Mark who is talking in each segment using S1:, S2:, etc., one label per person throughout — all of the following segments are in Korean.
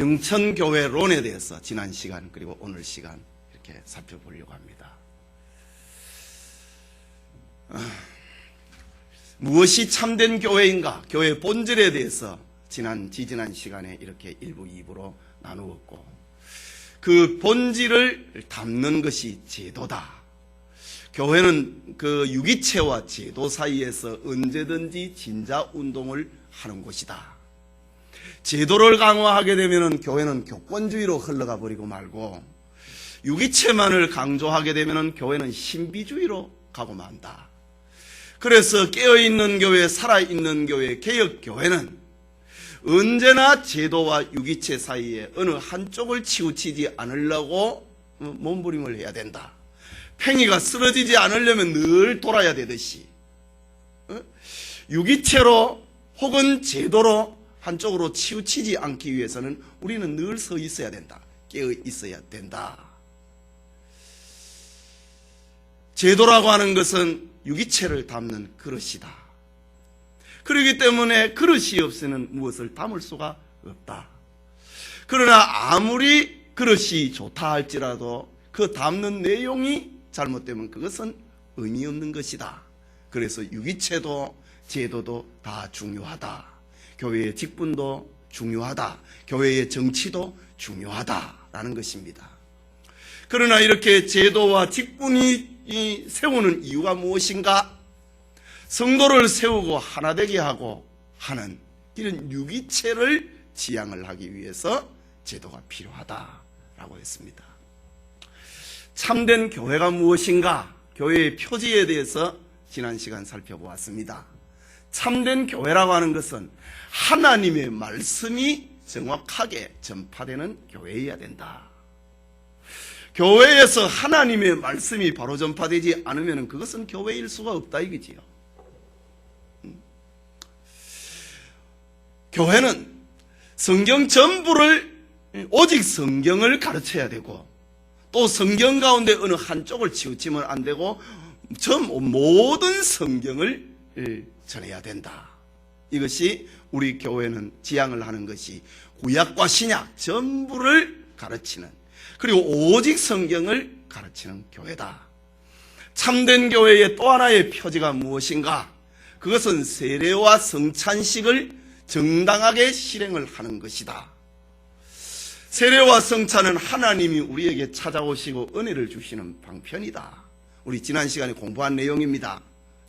S1: 영천교회론에 대해서 지난 시간 그리고 오늘 시간 이렇게 살펴보려고 합니다. 무엇이 참된 교회인가? 교회 본질에 대해서 지지난 시간에 이렇게 1부, 2부로 나누었고, 그 본질을 담는 것이 제도다. 교회는 그 유기체와 제도 사이에서 언제든지 진자운동을 하는 곳이다. 제도를 강화하게 되면 교회는 교권주의로 흘러가 버리고 말고, 유기체만을 강조하게 되면 교회는 신비주의로 가고 만다. 그래서 깨어있는 교회, 살아있는 교회, 개혁교회는 언제나 제도와 유기체 사이에 어느 한쪽을 치우치지 않으려고 몸부림을 해야 된다. 팽이가 쓰러지지 않으려면 늘 돌아야 되듯이 유기체로 혹은 제도로 한쪽으로 치우치지 않기 위해서는 우리는 늘 서 있어야 된다. 깨어 있어야 된다. 제도라고 하는 것은 유기체를 담는 그릇이다. 그렇기 때문에 그릇이 없이는 무엇을 담을 수가 없다. 그러나 아무리 그릇이 좋다 할지라도 그 담는 내용이 잘못되면 그것은 의미 없는 것이다. 그래서 유기체도 제도도 다 중요하다. 교회의 직분도 중요하다. 교회의 정치도 중요하다라는 것입니다. 그러나 이렇게 제도와 직분이 세우는 이유가 무엇인가? 성도를 세우고 하나 되게 하고 하는 이런 유기체를 지향을 하기 위해서 제도가 필요하다라고 했습니다. 참된 교회가 무엇인가? 교회의 표지에 대해서 지난 시간 살펴보았습니다. 참된 교회라고 하는 것은 하나님의 말씀이 정확하게 전파되는 교회여야 된다. 교회에서 하나님의 말씀이 바로 전파되지 않으면 그것은 교회일 수가 없다 이거지요. 교회는 성경 전부를, 오직 성경을 가르쳐야 되고, 또 성경 가운데 어느 한쪽을 치우치면 안 되고 모든 성경을 전해야 된다. 이것이 우리 교회는 지향을 하는 것이 구약과 신약 전부를 가르치는, 그리고 오직 성경을 가르치는 교회다. 참된 교회의 또 하나의 표지가 무엇인가? 그것은 세례와 성찬식을 정당하게 실행을 하는 것이다. 세례와 성찬은 하나님이 우리에게 찾아오시고 은혜를 주시는 방편이다. 우리 지난 시간에 공부한 내용입니다.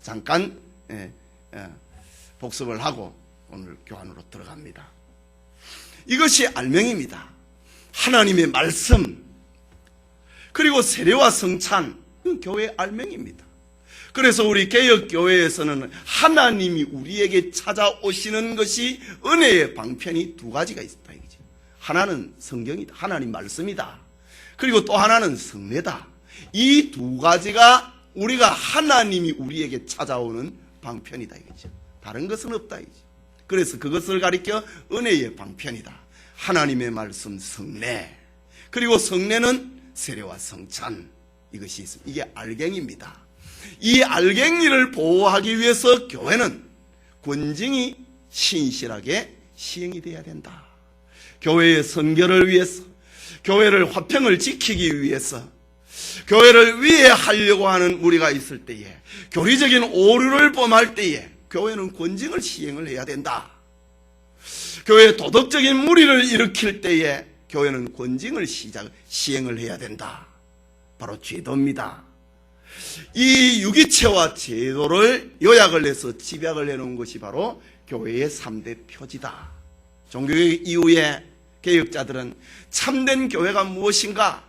S1: 잠깐 복습을 하고 오늘 교환으로 들어갑니다. 이것이 알맹이입니다. 하나님의 말씀, 그리고 세례와 성찬, 교회의 알맹이입니다. 그래서 우리 개혁교회에서는 하나님이 우리에게 찾아오시는 것이 은혜의 방편이 두 가지가 있다 이거죠. 하나는 성경이다. 하나님 말씀이다. 그리고 또 하나는 성례다. 이 두 가지가 우리가 하나님이 우리에게 찾아오는 방편이다 이거죠. 다른 것은 없다 이거죠. 그래서 그것을 가리켜 은혜의 방편이다. 하나님의 말씀, 성례, 그리고 성례는 세례와 성찬, 이것이 있습니다. 이게 알갱이입니다. 이 알갱이를 보호하기 위해서 교회는 권징이 신실하게 시행이 돼야 된다. 교회의 선결을 위해서, 교회를 화평을 지키기 위해서, 교회를 위해하려고 하는 무리가 있을 때에, 교리적인 오류를 범할 때에 교회는 권징을 시행을 해야 된다. 교회의 도덕적인 무리를 일으킬 때에 교회는 권징을 시행을 해야 된다. 바로 제도입니다. 이 유기체와 제도를 요약을 해서 집약을 해놓은 것이 바로 교회의 3대 표지다. 종교개혁 이후에 개혁자들은 참된 교회가 무엇인가?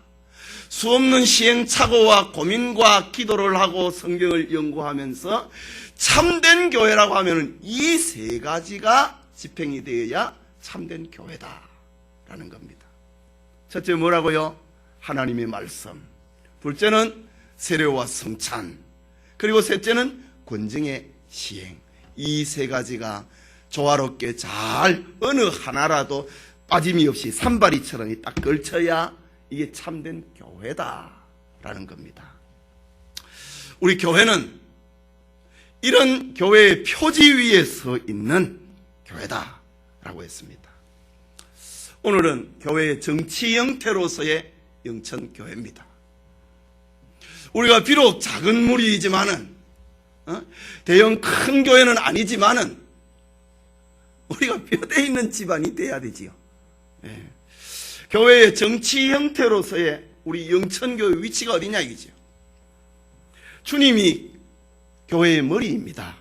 S1: 수없는 시행착오와 고민과 기도를 하고 성경을 연구하면서 참된 교회라고 하면 이 세 가지가 집행이 되어야 참된 교회다라는 겁니다. 첫째 뭐라고요? 하나님의 말씀. 둘째는 세례와 성찬, 그리고 셋째는 권징의 시행. 이 세 가지가 조화롭게 잘 어느 하나라도 빠짐이 없이 산발이처럼 딱 걸쳐야 이게 참된 교회다라는 겁니다. 우리 교회는 이런 교회의 표지 위에 서 있는 교회다라고 했습니다. 오늘은 교회의 정치 형태로서의 영천교회입니다. 우리가 비록 작은 무리이지만은 대형 큰 교회는 아니지만은 우리가 뼈대 있는 집안이 돼야 되지요. 예. 교회의 정치 형태로서의 우리 영천교회 위치가 어디냐 이거죠. 주님이 교회의 머리입니다.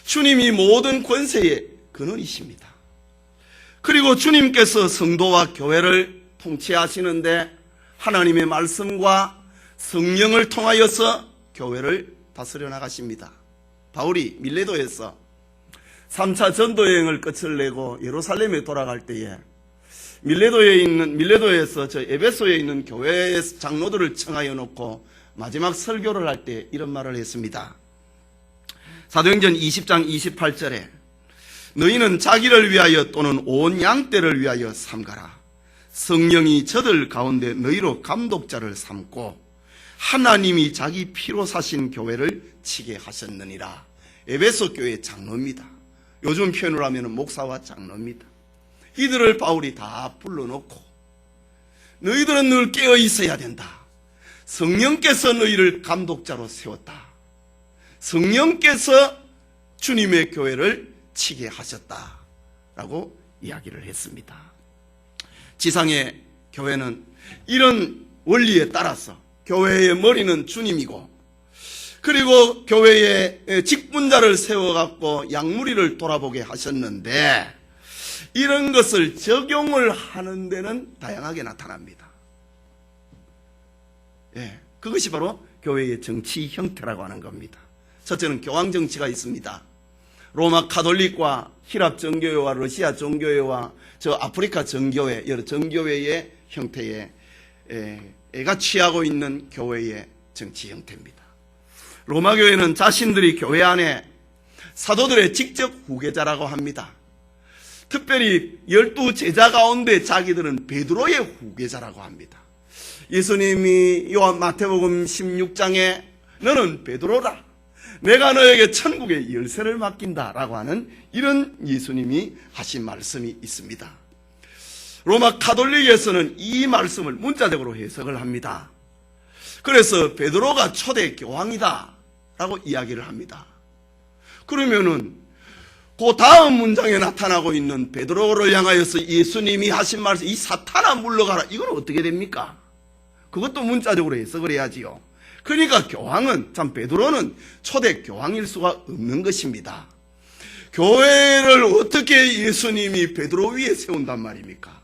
S1: 주님이 모든 권세의 근원이십니다. 그리고 주님께서 성도와 교회를 통치하시는데 하나님의 말씀과 성령을 통하여서 교회를 다스려 나가십니다. 바울이 밀레도에서 3차 전도 여행을 끝을 내고 예루살렘에 돌아갈 때에 밀레도에서 저 에베소에 있는 교회 장로들을 청하여 놓고 마지막 설교를 할 때 이런 말을 했습니다. 사도행전 20장 28절에 너희는 자기를 위하여 또는 온 양떼를 위하여 삼가라. 성령이 저들 가운데 너희로 감독자를 삼고 하나님이 자기 피로 사신 교회를 치게 하셨느니라. 에베소 교회 장로입니다. 요즘 표현으로 하면 목사와 장로입니다. 이들을 바울이 다 불러놓고 너희들은 늘 깨어 있어야 된다. 성령께서 너희를 감독자로 세웠다. 성령께서 주님의 교회를 치게 하셨다라고 이야기를 했습니다. 지상의 교회는 이런 원리에 따라서 교회의 머리는 주님이고 그리고 교회에 직분자를 세워갖고 양무리를 돌아보게 하셨는데 이런 것을 적용을 하는 데는 다양하게 나타납니다. 예, 그것이 바로 교회의 정치 형태라고 하는 겁니다. 첫째는 교황 정치가 있습니다. 로마 카톨릭과 히랍 정교회와 러시아 정교회와 저 아프리카 정교회, 여러 정교회의 형태에 애가 취하고 있는 교회의 정치 형태입니다. 로마 교회는 자신들이 교회 안에 사도들의 직접 후계자라고 합니다. 특별히 12제자 가운데 자기들은 베드로의 후계자라고 합니다. 예수님이 마태복음 16장에 너는 베드로라. 내가 너에게 천국의 열쇠를 맡긴다라고 하는 이런 예수님이 하신 말씀이 있습니다. 로마 카톨릭에서는 이 말씀을 문자적으로 해석을 합니다. 그래서 베드로가 초대 교황이다 라고 이야기를 합니다. 그러면은 그 다음 문장에 나타나고 있는 베드로를 향하여서 예수님이 하신 말씀, 이 사탄아 물러가라, 이건 어떻게 됩니까? 그것도 문자적으로 해석을 해야지요. 그러니까 교황은, 참 베드로는 초대 교황일 수가 없는 것입니다. 교회를 어떻게 예수님이 베드로 위에 세운단 말입니까?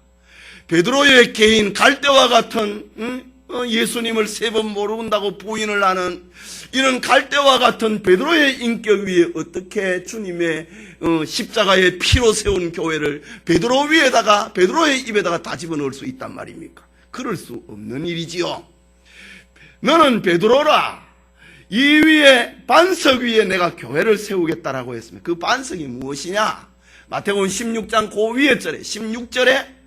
S1: 베드로의 개인 갈대와 같은 예수님을 3번 모른다고 부인을 하는 이런 갈대와 같은 베드로의 인격 위에 어떻게 주님의 십자가의 피로 세운 교회를 베드로 위에다가, 베드로의 입에다가 다 집어넣을 수 있단 말입니까? 그럴 수 없는 일이지요. 너는 베드로라. 이 위에 반석 위에 내가 교회를 세우겠다라고 했습니다. 그 반석이 무엇이냐? 마태복음 16장 그 위에 절에 16절에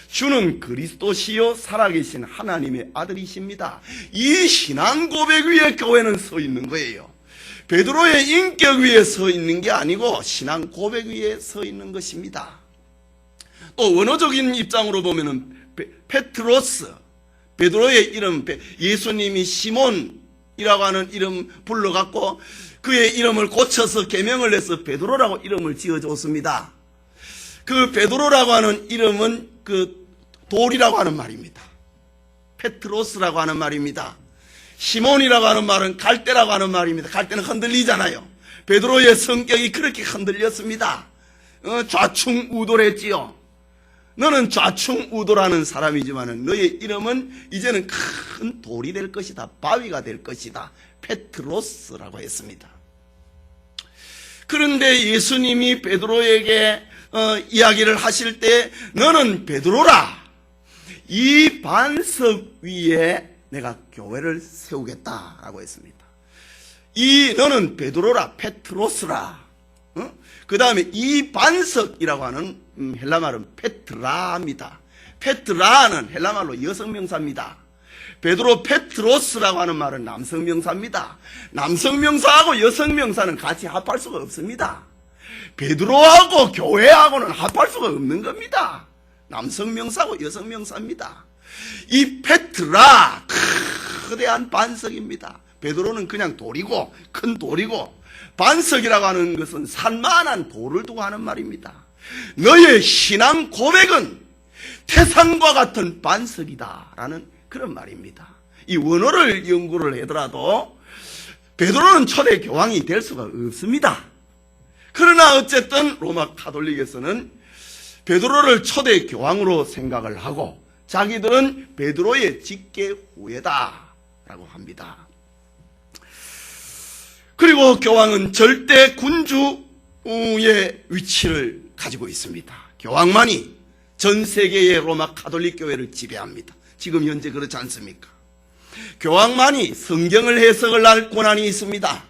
S1: 주는 그리스도시요 살아계신 하나님의 아들이십니다. 이 신앙 고백 위에 교회는 서 있는 거예요. 베드로의 인격 위에 서 있는 게 아니고 신앙 고백 위에 서 있는 것입니다. 또 원어적인 입장으로 보면은 페트로스, 베드로의 이름, 예수님이 시몬이라고 하는 이름 불러갖고 그의 이름을 고쳐서 개명을 해서 베드로라고 이름을 지어줬습니다. 그 베드로라고 하는 이름은 그 돌이라고 하는 말입니다. 페트로스라고 하는 말입니다. 시몬이라고 하는 말은 갈대라고 하는 말입니다. 갈대는 흔들리잖아요. 베드로의 성격이 그렇게 흔들렸습니다. 좌충우돌했지요. 너는 좌충우돌하는 사람이지만 너의 이름은 이제는 큰 돌이 될 것이다. 바위가 될 것이다. 페트로스라고 했습니다. 그런데 예수님이 베드로에게 이야기를 하실 때 너는 베드로라. 이 반석 위에 내가 교회를 세우겠다라고 했습니다. 너는 베드로라, 페트로스라. 그 다음에 이 반석이라고 하는 헬라말은 페트라입니다. 페트라는 헬라말로 여성명사입니다. 베드로 페트로스라고 하는 말은 남성명사입니다. 남성명사하고 여성명사는 같이 합할 수가 없습니다. 베드로하고 교회하고는 합할 수가 없는 겁니다. 남성 명사고 여성 명사입니다. 이 페트라, 거대한 반석입니다. 베드로는 그냥 돌이고, 큰 돌이고, 반석이라고 하는 것은 산만한 돌을 두고 하는 말입니다. 너의 신앙 고백은 태산과 같은 반석이다 라는 그런 말입니다. 이 원어를 연구를 하더라도 베드로는 초대 교황이 될 수가 없습니다. 그러나 어쨌든 로마 가톨릭에서는 베드로를 초대 교황으로 생각을 하고 자기들은 베드로의 직계 후예다라고 합니다. 그리고 교황은 절대 군주의 위치를 가지고 있습니다. 교황만이 전 세계의 로마 가톨릭 교회를 지배합니다. 지금 현재 그렇지 않습니까? 교황만이 성경을 해석을 할 권한이 있습니다.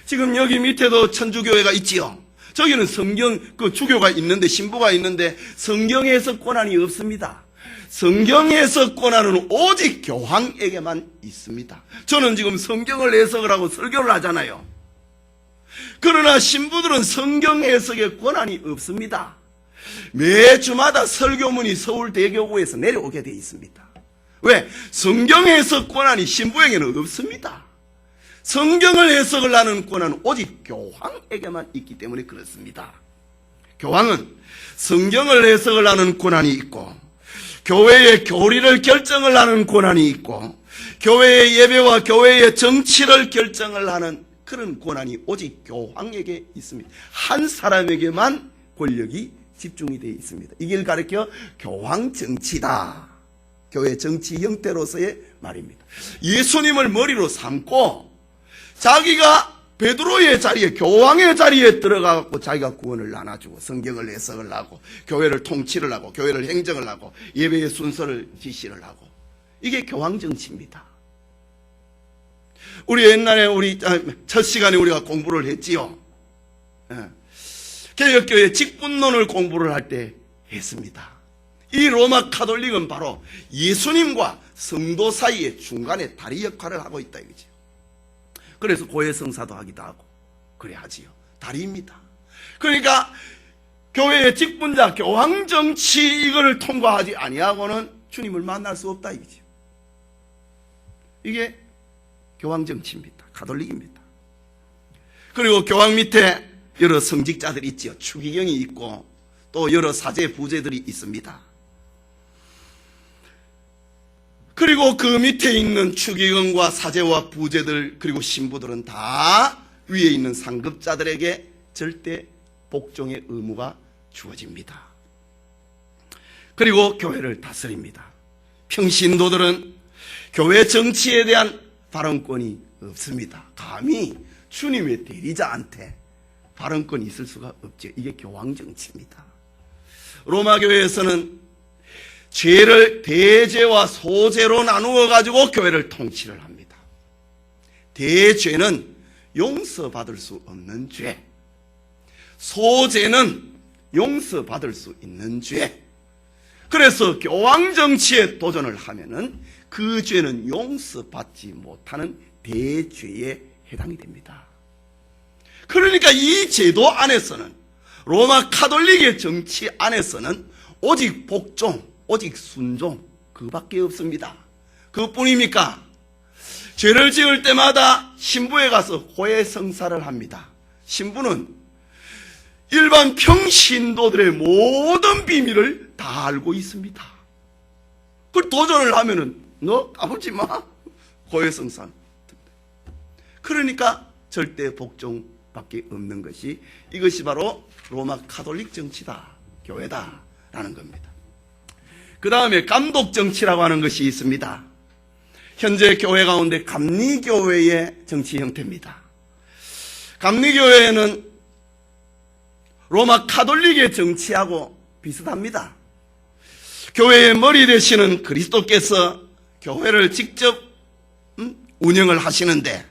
S1: 지금 여기 밑에도 천주교회가 있지요. 저기는 성경, 주교가 있는데, 신부가 있는데 성경 해석 권한이 없습니다. 성경 해석 권한은 오직 교황에게만 있습니다. 저는 지금 성경을 해석을 하고 설교를 하잖아요. 그러나 신부들은 성경 해석의 권한이 없습니다. 매주마다 설교문이 서울대교구에서 내려오게 되어 있습니다. 왜? 성경 해석 권한이 신부에게는 없습니다. 성경을 해석을 하는 권한은 오직 교황에게만 있기 때문에 그렇습니다. 교황은 성경을 해석을 하는 권한이 있고 교회의 교리를 결정을 하는 권한이 있고 교회의 예배와 교회의 정치를 결정을 하는 그런 권한이 오직 교황에게 있습니다. 한 사람에게만 권력이 집중이 되어 있습니다. 이걸 가리켜 교황 정치다. 교회 정치 형태로서의 말입니다. 예수님을 머리로 삼고 자기가 베드로의 자리에, 교황의 자리에 들어가고 자기가 구원을 나눠주고 성경을 해석을 하고 교회를 통치를 하고 교회를 행정을 하고 예배의 순서를 지시를 하고, 이게 교황 정치입니다. 우리 옛날에 첫 시간에 우리가 공부를 했지요. 개혁교회 직분론을 공부를 할 때 했습니다. 이 로마 가톨릭은 바로 예수님과 성도 사이의 중간에 다리 역할을 하고 있다 이거죠. 그래서 고해성사도 하기도 하고 그래 하지요. 다리입니다. 그러니까 교회의 직분자 교황 정치 이걸 통과하지 아니하고는 주님을 만날 수 없다 이거죠. 이게 교황 정치입니다. 가톨릭입니다. 그리고 교황 밑에 여러 성직자들이 있지요. 추기경이 있고 또 여러 사제 부제들이 있습니다. 그리고 그 밑에 있는 추기경과 사제와 부제들 그리고 신부들은 다 위에 있는 상급자들에게 절대 복종의 의무가 주어집니다. 그리고 교회를 다스립니다. 평신도들은 교회 정치에 대한 발언권이 없습니다. 감히 주님의 대리자한테 발언권이 있을 수가 없죠. 이게 교황 정치입니다. 로마 교회에서는 죄를 대죄와 소죄로 나누어 가지고 교회를 통치를 합니다. 대죄는 용서받을 수 없는 죄, 소죄는 용서받을 수 있는 죄. 그래서 교황 정치에 도전을 하면은 그 죄는 용서받지 못하는 대죄에 해당이 됩니다. 그러니까 이 제도 안에서는, 로마 가톨릭의 정치 안에서는 오직 복종, 오직 순종, 그밖에 없습니다. 그뿐입니까? 죄를 지을 때마다 신부에 가서 고해성사를 합니다. 신부는 일반 평신도들의 모든 비밀을 다 알고 있습니다. 그걸 도전을 하면은 너 까불지 마. 고해성사. 그러니까 절대 복종밖에 없는 것이, 이것이 바로 로마 가톨릭 정치다, 교회다라는 겁니다. 그 다음에 감독 정치라고 하는 것이 있습니다. 현재 교회 가운데 감리교회의 정치 형태입니다. 감리교회는 로마 가톨릭의 정치하고 비슷합니다. 교회의 머리 되시는 그리스도께서 교회를 직접 운영을 하시는데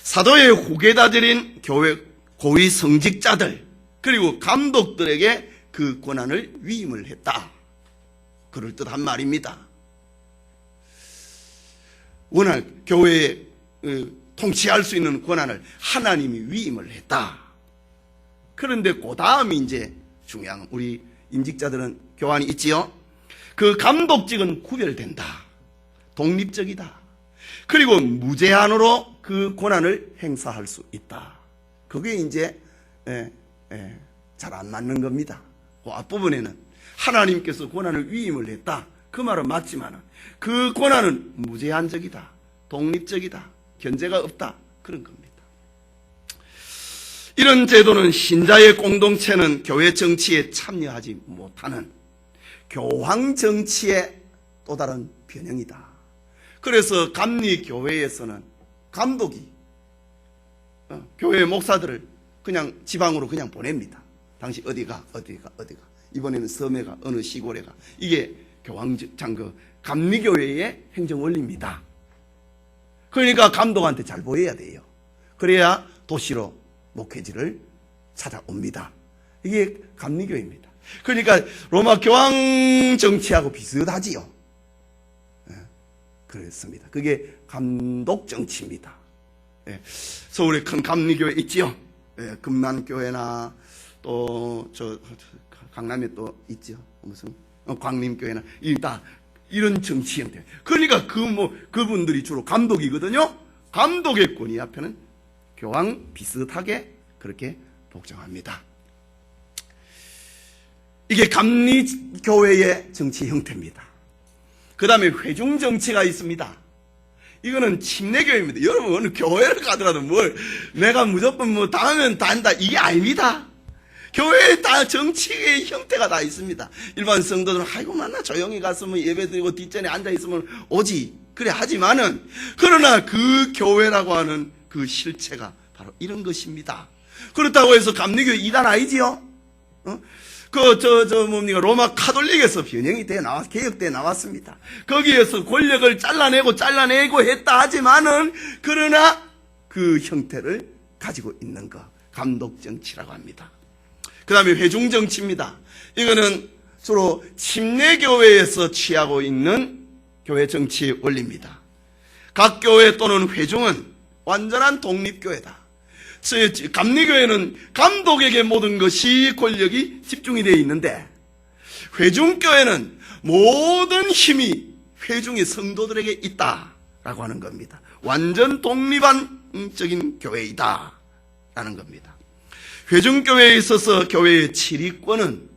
S1: 사도의 후계자들인 교회 고위 성직자들 그리고 감독들에게 그 권한을 위임을 했다. 그럴듯한 말입니다. 워낙 교회에 통치할 수 있는 권한을 하나님이 위임을 했다. 그런데 그 다음이 이제 중요한, 우리 임직자들은 교환이 있지요. 그 감독직은 구별된다. 독립적이다. 그리고 무제한으로 그 권한을 행사할 수 있다. 그게 이제 잘 안 맞는 겁니다. 그 앞부분에는 하나님께서 권한을 위임을 했다. 그 말은 맞지만 그 권한은 무제한적이다. 독립적이다. 견제가 없다. 그런 겁니다. 이런 제도는 신자의 공동체는 교회 정치에 참여하지 못하는 교황 정치의 또 다른 변형이다. 그래서 감리교회에서는 감독이 교회 목사들을 그냥 지방으로 그냥 보냅니다. 당시 어디가 이번에는 섬에가 어느 시골에가. 이게 교황장그 감리교회의 행정 원리입니다. 그러니까 감독한테 잘 보여야 돼요. 그래야 도시로 목회지를 찾아옵니다. 이게 감리교회입니다. 그러니까 로마 교황 정치하고 비슷하지요. 그렇습니다. 그게 감독 정치입니다. 서울에 큰 감리교회 있지요. 금난교회나 또 강남에 또 있죠. 무슨 광림교회나 다 이런 정치 형태. 그러니까 그분들이 주로 감독이거든요. 감독의 권위 앞에는 교황 비슷하게 그렇게 복종합니다. 이게 감리교회의 정치 형태입니다. 그 다음에 회중정치가 있습니다. 이거는 침례교회입니다. 여러분 어느 교회를 가더라도 내가 무조건 다하면 다 한다 이게 아닙니다. 교회에 다 정치의 형태가 다 있습니다. 일반 성도들은 아이고 만나 조용히 가서 예배드리고 뒷전에 앉아있으면 오지 그래 하지만은 그러나 그 교회라고 하는 그 실체가 바로 이런 것입니다. 그렇다고 해서 감리교회 이단 아니지요? 뭡니까 로마 카톨릭에서 변형이 돼 개혁돼 나왔습니다. 거기에서 권력을 잘라내고 했다 하지만은 그러나 그 형태를 가지고 있는 거 감독 정치라고 합니다. 그 다음에 회중 정치입니다. 이거는 주로 침례교회에서 취하고 있는 교회 정치의 원리입니다. 각 교회 또는 회중은 완전한 독립교회다. 감리교회는 감독에게 모든 것이 권력이 집중이 되어 있는데 회중교회는 모든 힘이 회중의 성도들에게 있다라고 하는 겁니다. 완전 독립적인 교회이다 라는 겁니다. 회중교회에 있어서 교회의 지휘권은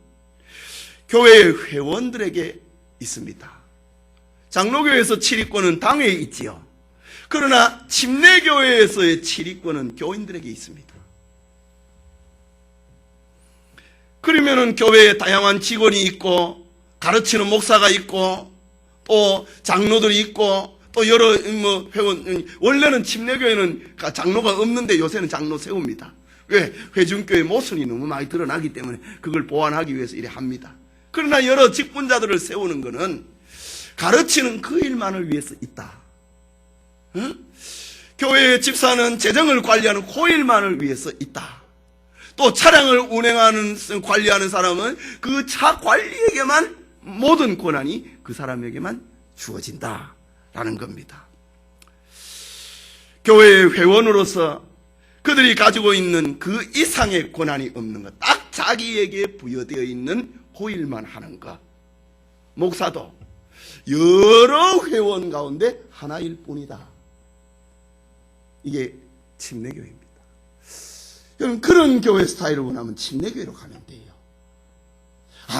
S1: 교회의 회원들에게 있습니다. 장로교회에서 지휘권은 당회에 있지요. 그러나 침례교회에서의 지휘권은 교인들에게 있습니다. 그러면은 교회에 다양한 직원이 있고 가르치는 목사가 있고 또 장로들이 있고 또 여러 회원 원래는 침례교회는 장로가 없는데 요새는 장로 세웁니다. 왜? 회중교회 모순이 너무 많이 드러나기 때문에 그걸 보완하기 위해서 이래 합니다. 그러나 여러 직분자들을 세우는 것은 가르치는 그 일만을 위해서 있다. 교회의 집사는 재정을 관리하는 그 일만을 위해서 있다. 또 차량을 운행하는 관리하는 사람은 그 차 관리에게만 모든 권한이 그 사람에게만 주어진다라는 겁니다. 교회의 회원으로서 그들이 가지고 있는 그 이상의 권한이 없는 것, 딱 자기에게 부여되어 있는 그 일만 하는 것. 목사도 여러 회원 가운데 하나일 뿐이다. 이게 침례교회입니다. 그럼 그런 교회 스타일을 원하면 침례교회로 가면 돼요.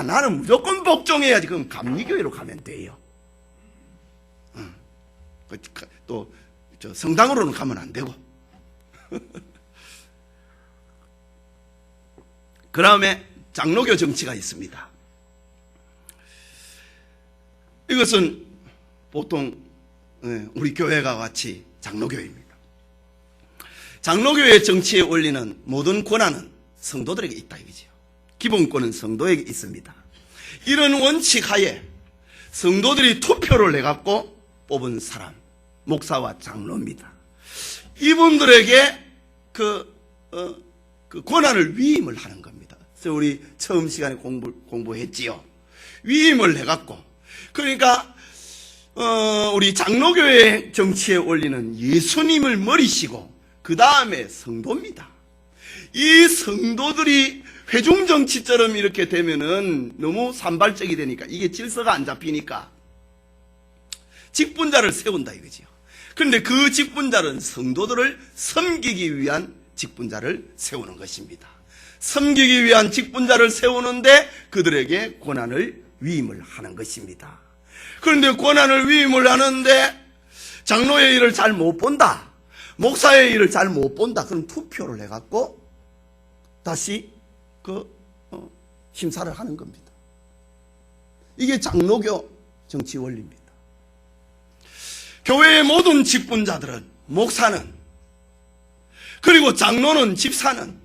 S1: 나는 무조건 복종해야지. 그럼 감리교회로 가면 돼요. 또 성당으로는 가면 안 되고. 그 다음에 장로교 정치가 있습니다. 이것은 보통 우리 교회가 같이 장로교회입니다. 장로교회의 정치의 원리는 모든 권한은 성도들에게 있다 이거죠. 기본권은 성도에게 있습니다. 이런 원칙 하에 성도들이 투표를 해갖고 뽑은 사람, 목사와 장로입니다. 이분들에게 그 권한을 위임을 하는 겁니다. 그래서 우리 처음 시간에 공부했지요. 위임을 해갖고 그러니까 우리 장로교회 정치의 원리는 예수님을 머리시고 그 다음에 성도입니다. 이 성도들이 회중정치처럼 이렇게 되면은 너무 산발적이 되니까 이게 질서가 안 잡히니까 직분자를 세운다 이거지요. 그런데 그 직분자는 성도들을 섬기기 위한 직분자를 세우는 것입니다. 섬기기 위한 직분자를 세우는데 그들에게 권한을 위임을 하는 것입니다. 그런데 권한을 위임을 하는데 장로의 일을 잘 못 본다, 목사의 일을 잘 못 본다, 그럼 투표를 해갖고 다시 심사를 하는 겁니다. 이게 장로교 정치 원리입니다. 교회의 모든 직분자들은, 목사는, 그리고 장로는, 집사는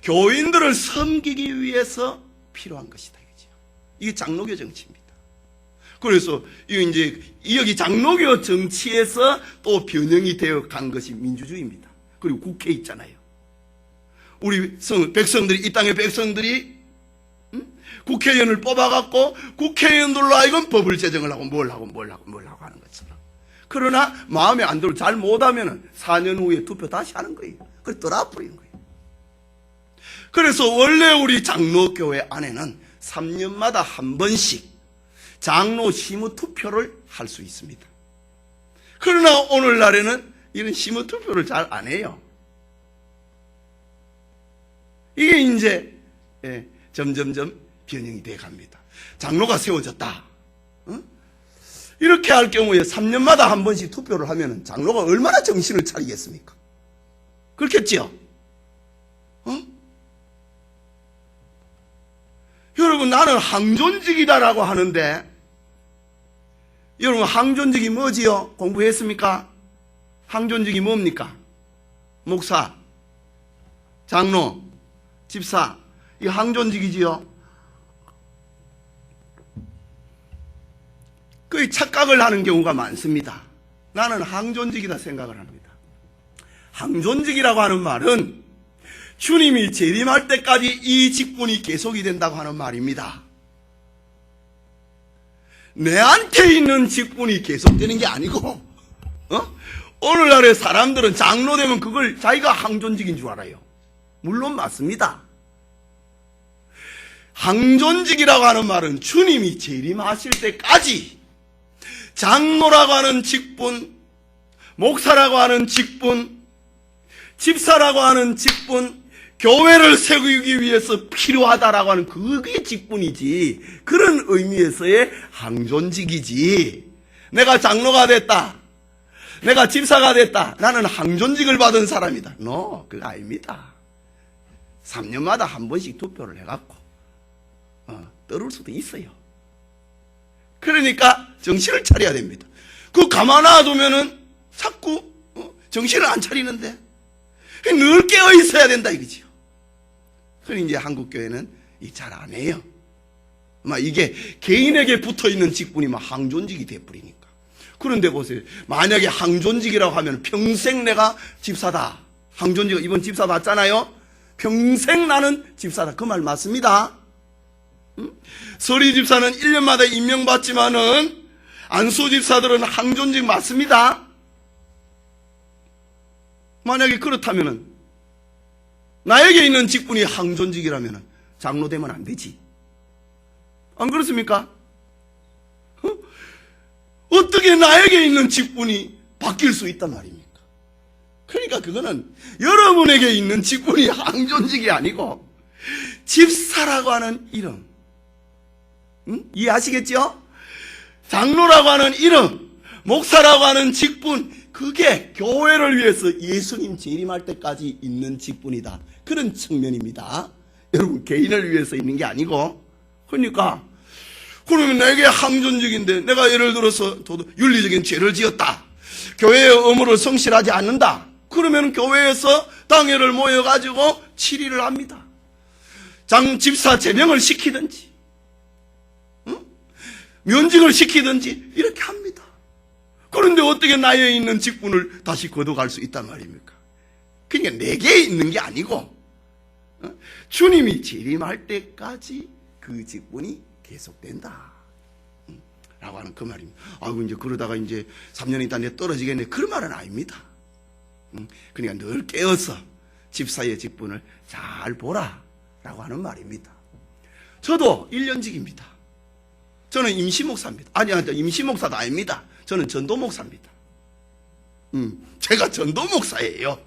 S1: 교인들을 섬기기 위해서 필요한 것이다. 이게 장로교 정치입니다. 그래서 이게 이제 여기 장로교 정치에서 또 변형이 되어 간 것이 민주주의입니다. 그리고 국회 있잖아요. 우리 백성들이, 이 땅의 백성들이 국회의원을 뽑아갖고 국회의원들로 하여금 법을 제정을 하고 뭘 하고 하는 것처럼. 그러나 마음에 안 들고 잘 못하면 4년 후에 투표 다시 하는 거예요. 그래서 떠나버리는 거예요. 그래서 원래 우리 장로교회 안에는 3년마다 한 번씩 장로 심의 투표를 할 수 있습니다. 그러나 오늘날에는 이런 심의 투표를 잘 안 해요. 이게 이제 점점점 변형이 돼 갑니다. 장로가 세워졌다. 이렇게 할 경우에 3년마다 한 번씩 투표를 하면 장로가 얼마나 정신을 차리겠습니까? 그렇겠지요? 여러분, 나는 항존직이다라고 하는데, 여러분, 항존직이 뭐지요? 공부했습니까? 항존직이 뭡니까? 목사, 장로, 집사, 이 항존직이지요? 거의 착각을 하는 경우가 많습니다. 나는 항존직이다 생각을 합니다. 항존직이라고 하는 말은 주님이 재림할 때까지 이 직분이 계속이 된다고 하는 말입니다. 내한테 있는 직분이 계속되는 게 아니고, 오늘날의 사람들은 장로 되면 그걸 자기가 항존직인 줄 알아요. 물론 맞습니다. 항존직이라고 하는 말은 주님이 재림하실 때까지 장로라고 하는 직분, 목사라고 하는 직분, 집사라고 하는 직분, 교회를 세우기 위해서 필요하다라고 하는 그게 직분이지, 그런 의미에서의 항존직이지, 내가 장로가 됐다, 내가 집사가 됐다, 나는 항존직을 받은 사람이다. 그거 아닙니다. 3년마다 한 번씩 투표를 해갖고 떨을 수도 있어요. 그러니까 정신을 차려야 됩니다. 그거 가만 놔두면은 자꾸 정신을 안 차리는데 늘 깨어 있어야 된다 이거지요. 그러니 이제 한국 교회는 잘 안 해요. 이게 개인에게 붙어 있는 직분이 항존직이 돼버리니까. 그런데 보세요. 만약에 항존직이라고 하면 평생 내가 집사다. 항존직, 이번 집사 받잖아요. 평생 나는 집사다. 그 말 맞습니다. 서리 집사는 1년마다 임명받지만은 안수 집사들은 항존직 맞습니다. 만약에 그렇다면은 나에게 있는 직분이 항존직이라면 장로 되면 안 되지. 안 그렇습니까? 어떻게 나에게 있는 직분이 바뀔 수 있단 말입니까? 그러니까 그거는 여러분에게 있는 직분이 항존직이 아니고 집사라고 하는 이름, 이해하시겠죠? 장로라고 하는 이름, 목사라고 하는 직분, 그게 교회를 위해서 예수님 재림할 때까지 있는 직분이다. 그런 측면입니다. 여러분, 개인을 위해서 있는 게 아니고. 그러니까 그러면 내게 항존직인데 내가 예를 들어서 윤리적인 죄를 지었다, 교회의 의무를 성실하지 않는다, 그러면 교회에서 당회를 모여가지고 치리를 합니다. 집사 제명을 시키든지 면직을 시키든지 이렇게 합니다. 그런데 어떻게 나에 있는 직분을 다시 거둬갈 수 있단 말입니까? 그러니까 내게 있는 게 아니고 주님이 재림할 때까지 그 직분이 계속된다 라고 하는 그 말입니다. 이제 그러다가 이제 3년 있다 내 떨어지겠네, 그런 말은 아닙니다. 그러니까 늘 깨어서 집사의 직분을 잘 보라 라고 하는 말입니다. 저도 1년직입니다. 저는 임시목사입니다. 아니, 임시목사도 아닙니다. 저는 전도목사입니다. 제가 전도목사예요.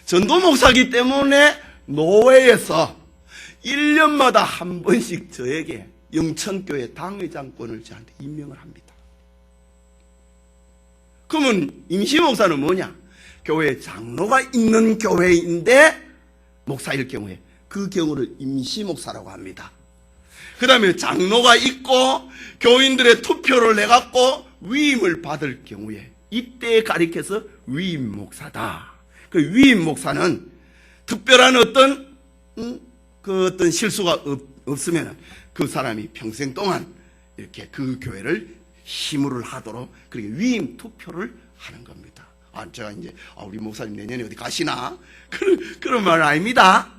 S1: 전도목사이기 때문에 노회에서 1년마다 한 번씩 저에게 영천교회 당회장권을 저한테 임명을 합니다. 그러면 임시목사는 뭐냐? 교회 장로가 있는 교회인데 목사일 경우에 그 경우를 임시목사라고 합니다. 그 다음에 장로가 있고 교인들의 투표를 내갖고 위임을 받을 경우에 이때에 가리켜서 위임목사다. 그 위임목사는 특별한 어떤 어떤 실수가 없으면 그 사람이 평생 동안 이렇게 그 교회를 힘으로 하도록 그렇게 위임 투표를 하는 겁니다. 제가 이제 우리 목사님 내년에 어디 가시나? 그런 말 아닙니다.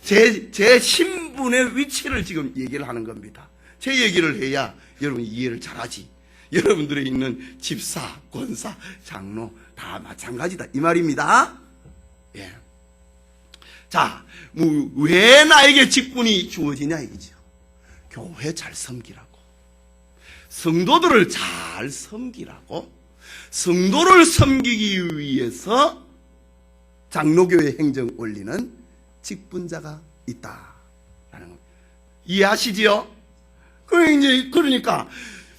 S1: 제 신분의 위치를 지금 얘기를 하는 겁니다. 제 얘기를 해야 여러분이 이해를 잘하지. 여러분들이 있는 집사, 권사, 장로 다 마찬가지다 이 말입니다. 예. 자, 왜 나에게 직분이 주어지냐 이거죠. 교회 잘 섬기라고, 성도들을 잘 섬기라고, 성도를 섬기기 위해서 장로교회 행정 원리는 직분자가 있다라는 거 이해하시지요? 그러니까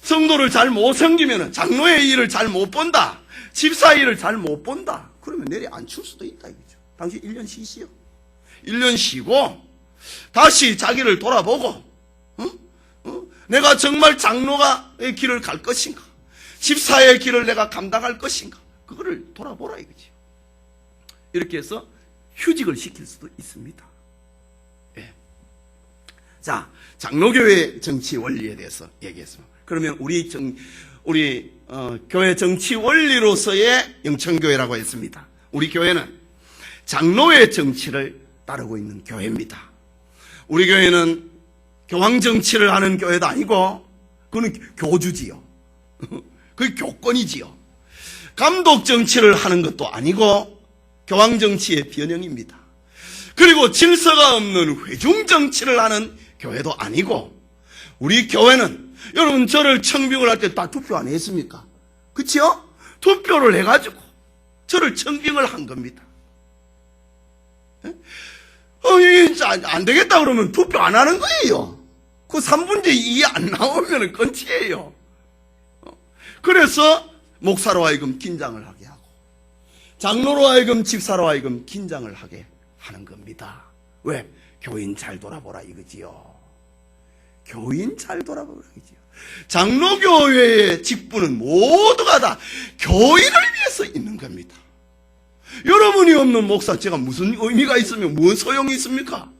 S1: 성도를 잘 못 섬기면 장로의 일을 잘 못 본다, 집사 일을 잘 못 본다. 그러면 내리 안 출 수도 있다 이거죠. 당신 1년 쉬시오. 1년 쉬고 다시 자기를 돌아보고 내가 정말 장로가의 길을 갈 것인가, 집사의 길을 내가 감당할 것인가, 그거를 돌아보라 이거죠. 이렇게 해서 휴직을 시킬 수도 있습니다. 예. 자, 장로교회 정치 원리에 대해서 얘기했습니다. 그러면 우리 교회 정치 원리로서의 영천교회라고 했습니다. 우리 교회는 장로의 정치를 따르고 있는 교회입니다. 우리 교회는 교황 정치를 하는 교회도 아니고 그건 교주지요. 그게 교권이지요. 감독 정치를 하는 것도 아니고 교황 정치의 변형입니다. 그리고 질서가 없는 회중 정치를 하는 교회도 아니고, 우리 교회는 여러분 저를 청빙을 할 때 다 투표 안 했습니까? 그치요? 투표를 해가지고 저를 청빙을 한 겁니다. 안 되겠다 그러면 투표 안 하는 거예요. 그 3분의 2이 안 나오면 끝이에요. 그래서 목사로 하여금 긴장을 하게 하고, 장로로 하여금 집사로 하여금 긴장을 하게 하는 겁니다. 왜? 교인 잘 돌아보라 이거지요. 교인 잘 돌아보라 이거지요. 장로교회의 직분은 모두가 다 교인을 위해서 있는 겁니다. 여러분이 없는 목사 제가 무슨 의미가 있으면 무슨 소용이 있습니까?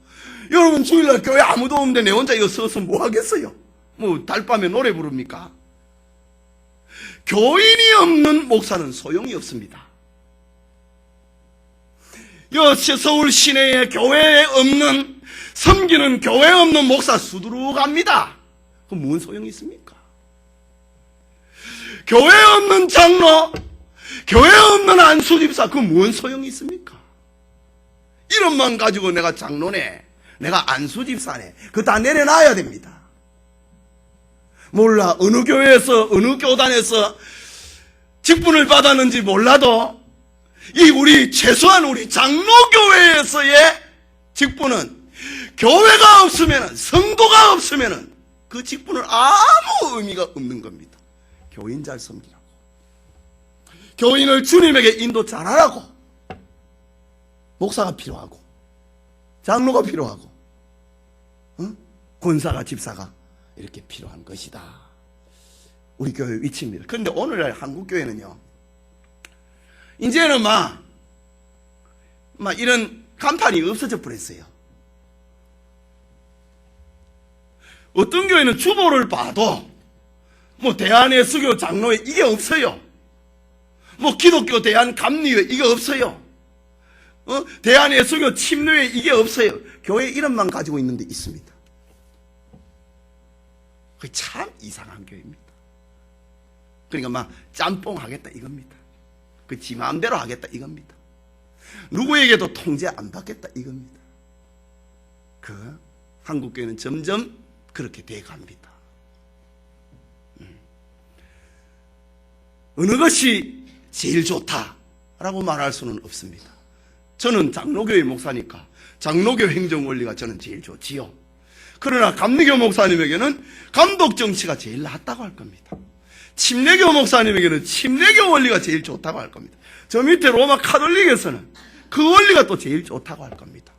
S1: 여러분 주일날 교회 아무도 없는데 내 혼자 이거 서서 뭐 하겠어요? 뭐 달밤에 노래 부릅니까? 교인이 없는 목사는 소용이 없습니다. 서울 시내에 교회에 없는, 섬기는 교회 없는 목사 수두룩합니다. 그럼 무슨 소용이 있습니까? 교회 없는 장로, 교회 없는 안수집사, 그럼 무슨 소용이 있습니까? 이름만 가지고 내가 장로네, 내가 안수집사네, 그거 다 내려놔야 됩니다. 몰라, 어느 교회에서, 어느 교단에서 직분을 받았는지 몰라도 최소한 우리 장로교회에서의 직분은 교회가 없으면, 성도가 없으면 그 직분은 아무 의미가 없는 겁니다. 교인 잘 섬기라고, 교인을 주님에게 인도 잘하라고, 목사가 필요하고, 장로가 필요하고, 권사가, 집사가 이렇게 필요한 것이다. 우리 교회 위치입니다. 그런데 오늘날 한국교회는요, 이제는 막 이런 간판이 없어져 버렸어요. 어떤 교회는 주보를 봐도 대한의 수교 장로회 이게 없어요. 기독교 대한 감리회 이게 없어요. 대한의 수교 침례회 이게 없어요. 교회 이름만 가지고 있는 데 있습니다. 그게 참 이상한 교회입니다. 그러니까 짬뽕 하겠다 이겁니다. 지 마음대로 하겠다 이겁니다. 누구에게도 통제 안 받겠다 이겁니다. 한국교회는 점점 그렇게 돼갑니다. 어느 것이 제일 좋다라고 말할 수는 없습니다. 저는 장로교회 목사니까 장로교 행정원리가 저는 제일 좋지요. 그러나 감리교 목사님에게는 감독 정치가 제일 낫다고 할 겁니다. 침례교 목사님에게는 침례교 원리가 제일 좋다고 할 겁니다. 저 밑에 로마 카톨릭에서는 그 원리가 또 제일 좋다고 할 겁니다.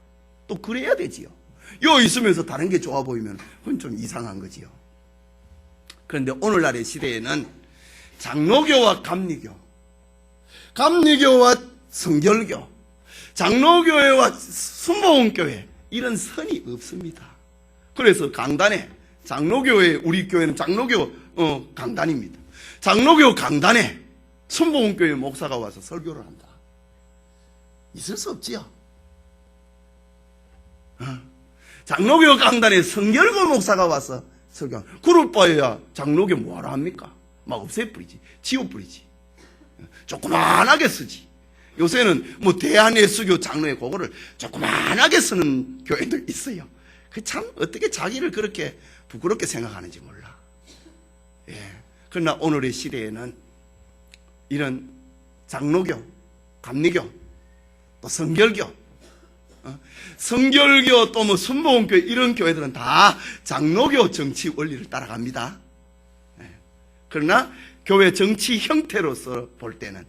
S1: 또 그래야 되지요. 요 있으면서 다른 게 좋아 보이면 그건 좀 이상한 거지요. 그런데 오늘날의 시대에는 장로교와 감리교, 감리교와 성결교, 장로교회와 순복음교회 이런 선이 없습니다. 그래서 강단에 장로교회, 우리 교회는 장로교 강단입니다. 장로교 강단에 순복음교회 목사가 와서 설교를 한다. 있을 수 없지요. 장로교 강단에 성결교 목사가 와서 설교. 그럴 바에야 장로교 뭐하러 합니까? 막 없애버리지. 지워버리지. 조그만하게 쓰지. 요새는 뭐 대한예수교 장로의 그거를 조그만하게 쓰는 교회도 있어요. 그 참 어떻게 자기를 그렇게 부끄럽게 생각하는지 몰라. 예. 그러나 오늘의 시대에는 이런 장로교, 감리교, 또 성결교, 성결교 또 뭐 순복음교 이런 교회들은 다 장로교 정치 원리를 따라갑니다. 예. 그러나 교회 정치 형태로서 볼 때는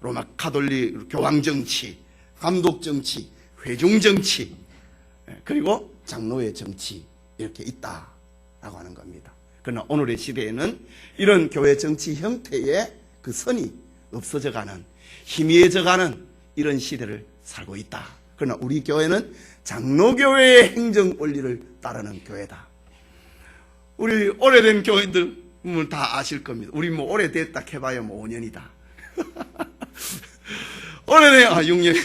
S1: 로마 카톨릭 교황 정치, 감독 정치, 회중 정치, 그리고 장로의 정치 이렇게 있다라고 하는 겁니다. 그러나 오늘의 시대에는 이런 교회 정치 형태의 그 선이 없어져가는, 희미해져가는 이런 시대를 살고 있다. 그러나 우리 교회는 장로교회의 행정 원리를 따르는 교회다. 우리 오래된 교인들 다 아실 겁니다. 우리 뭐 오래됐다 해봐야 뭐 5년이다. 오래된 6년.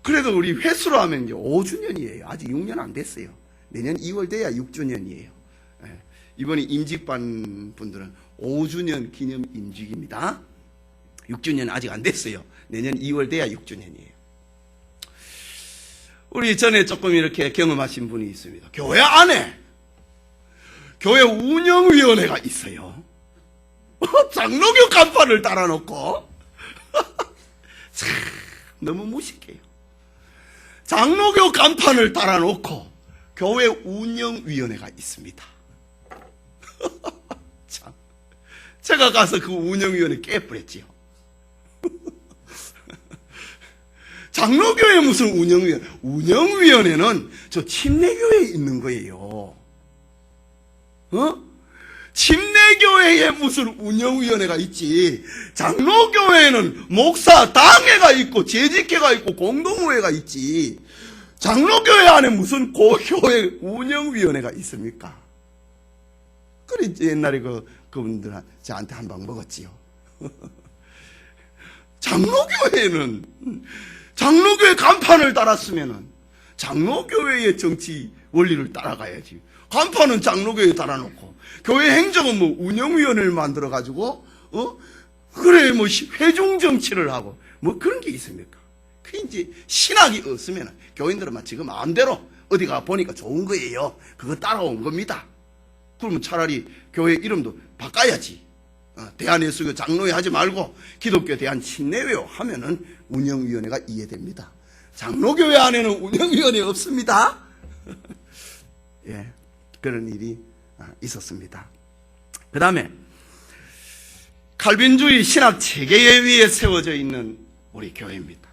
S1: 그래도 우리 회수로 하면 이제 5주년이에요. 아직 6년 안 됐어요. 내년 2월 돼야 6주년이에요. 이번에 임직반 분들은 5주년 기념 임직입니다. 6주년 아직 안 됐어요. 내년 2월 돼야 6주년이에요. 우리 전에 조금 이렇게 경험하신 분이 있습니다. 교회 안에 교회 운영위원회가 있어요. 장로교 간판을 달아놓고 참 너무 무식해요. 장로교 간판을 달아놓고 교회 운영위원회가 있습니다. 참, 제가 가서 그 운영위원회 깨버렸지요. 장로교회 무슨 운영위원회? 운영위원회는 저 침례교회에 있는 거예요. 침례교회에 무슨 운영위원회가 있지. 장로교회에는 목사, 당회가 있고 재직회가 있고 공동회가 있지. 장로교회 안에 무슨 교회 운영위원회가 있습니까? 그래 옛날에 그분들 저한테 한 방 먹었지요. 장로교회는 장로교회 간판을 달았으면은 장로교회의 정치 원리를 따라가야지. 간판은 장로교회에 달아놓고 교회 행정은 뭐 운영위원회를 만들어 가지고 그래 뭐 회중 정치를 하고 뭐 그런 게 있습니까? 그 이제 신학이 없으면 교인들은 지금 마음대로 어디가 보니까 좋은 거예요. 그거 따라온 겁니다. 그러면 차라리 교회 이름도 바꿔야지. 대한예수교 장로회 하지 말고 기독교 대한침례회요 하면은 운영위원회가 이해됩니다. 장로교회 안에는 운영위원회 없습니다. 예, 그런 일이 있었습니다. 그 다음에 칼빈주의 신학 체계에 위에 세워져 있는 우리 교회입니다.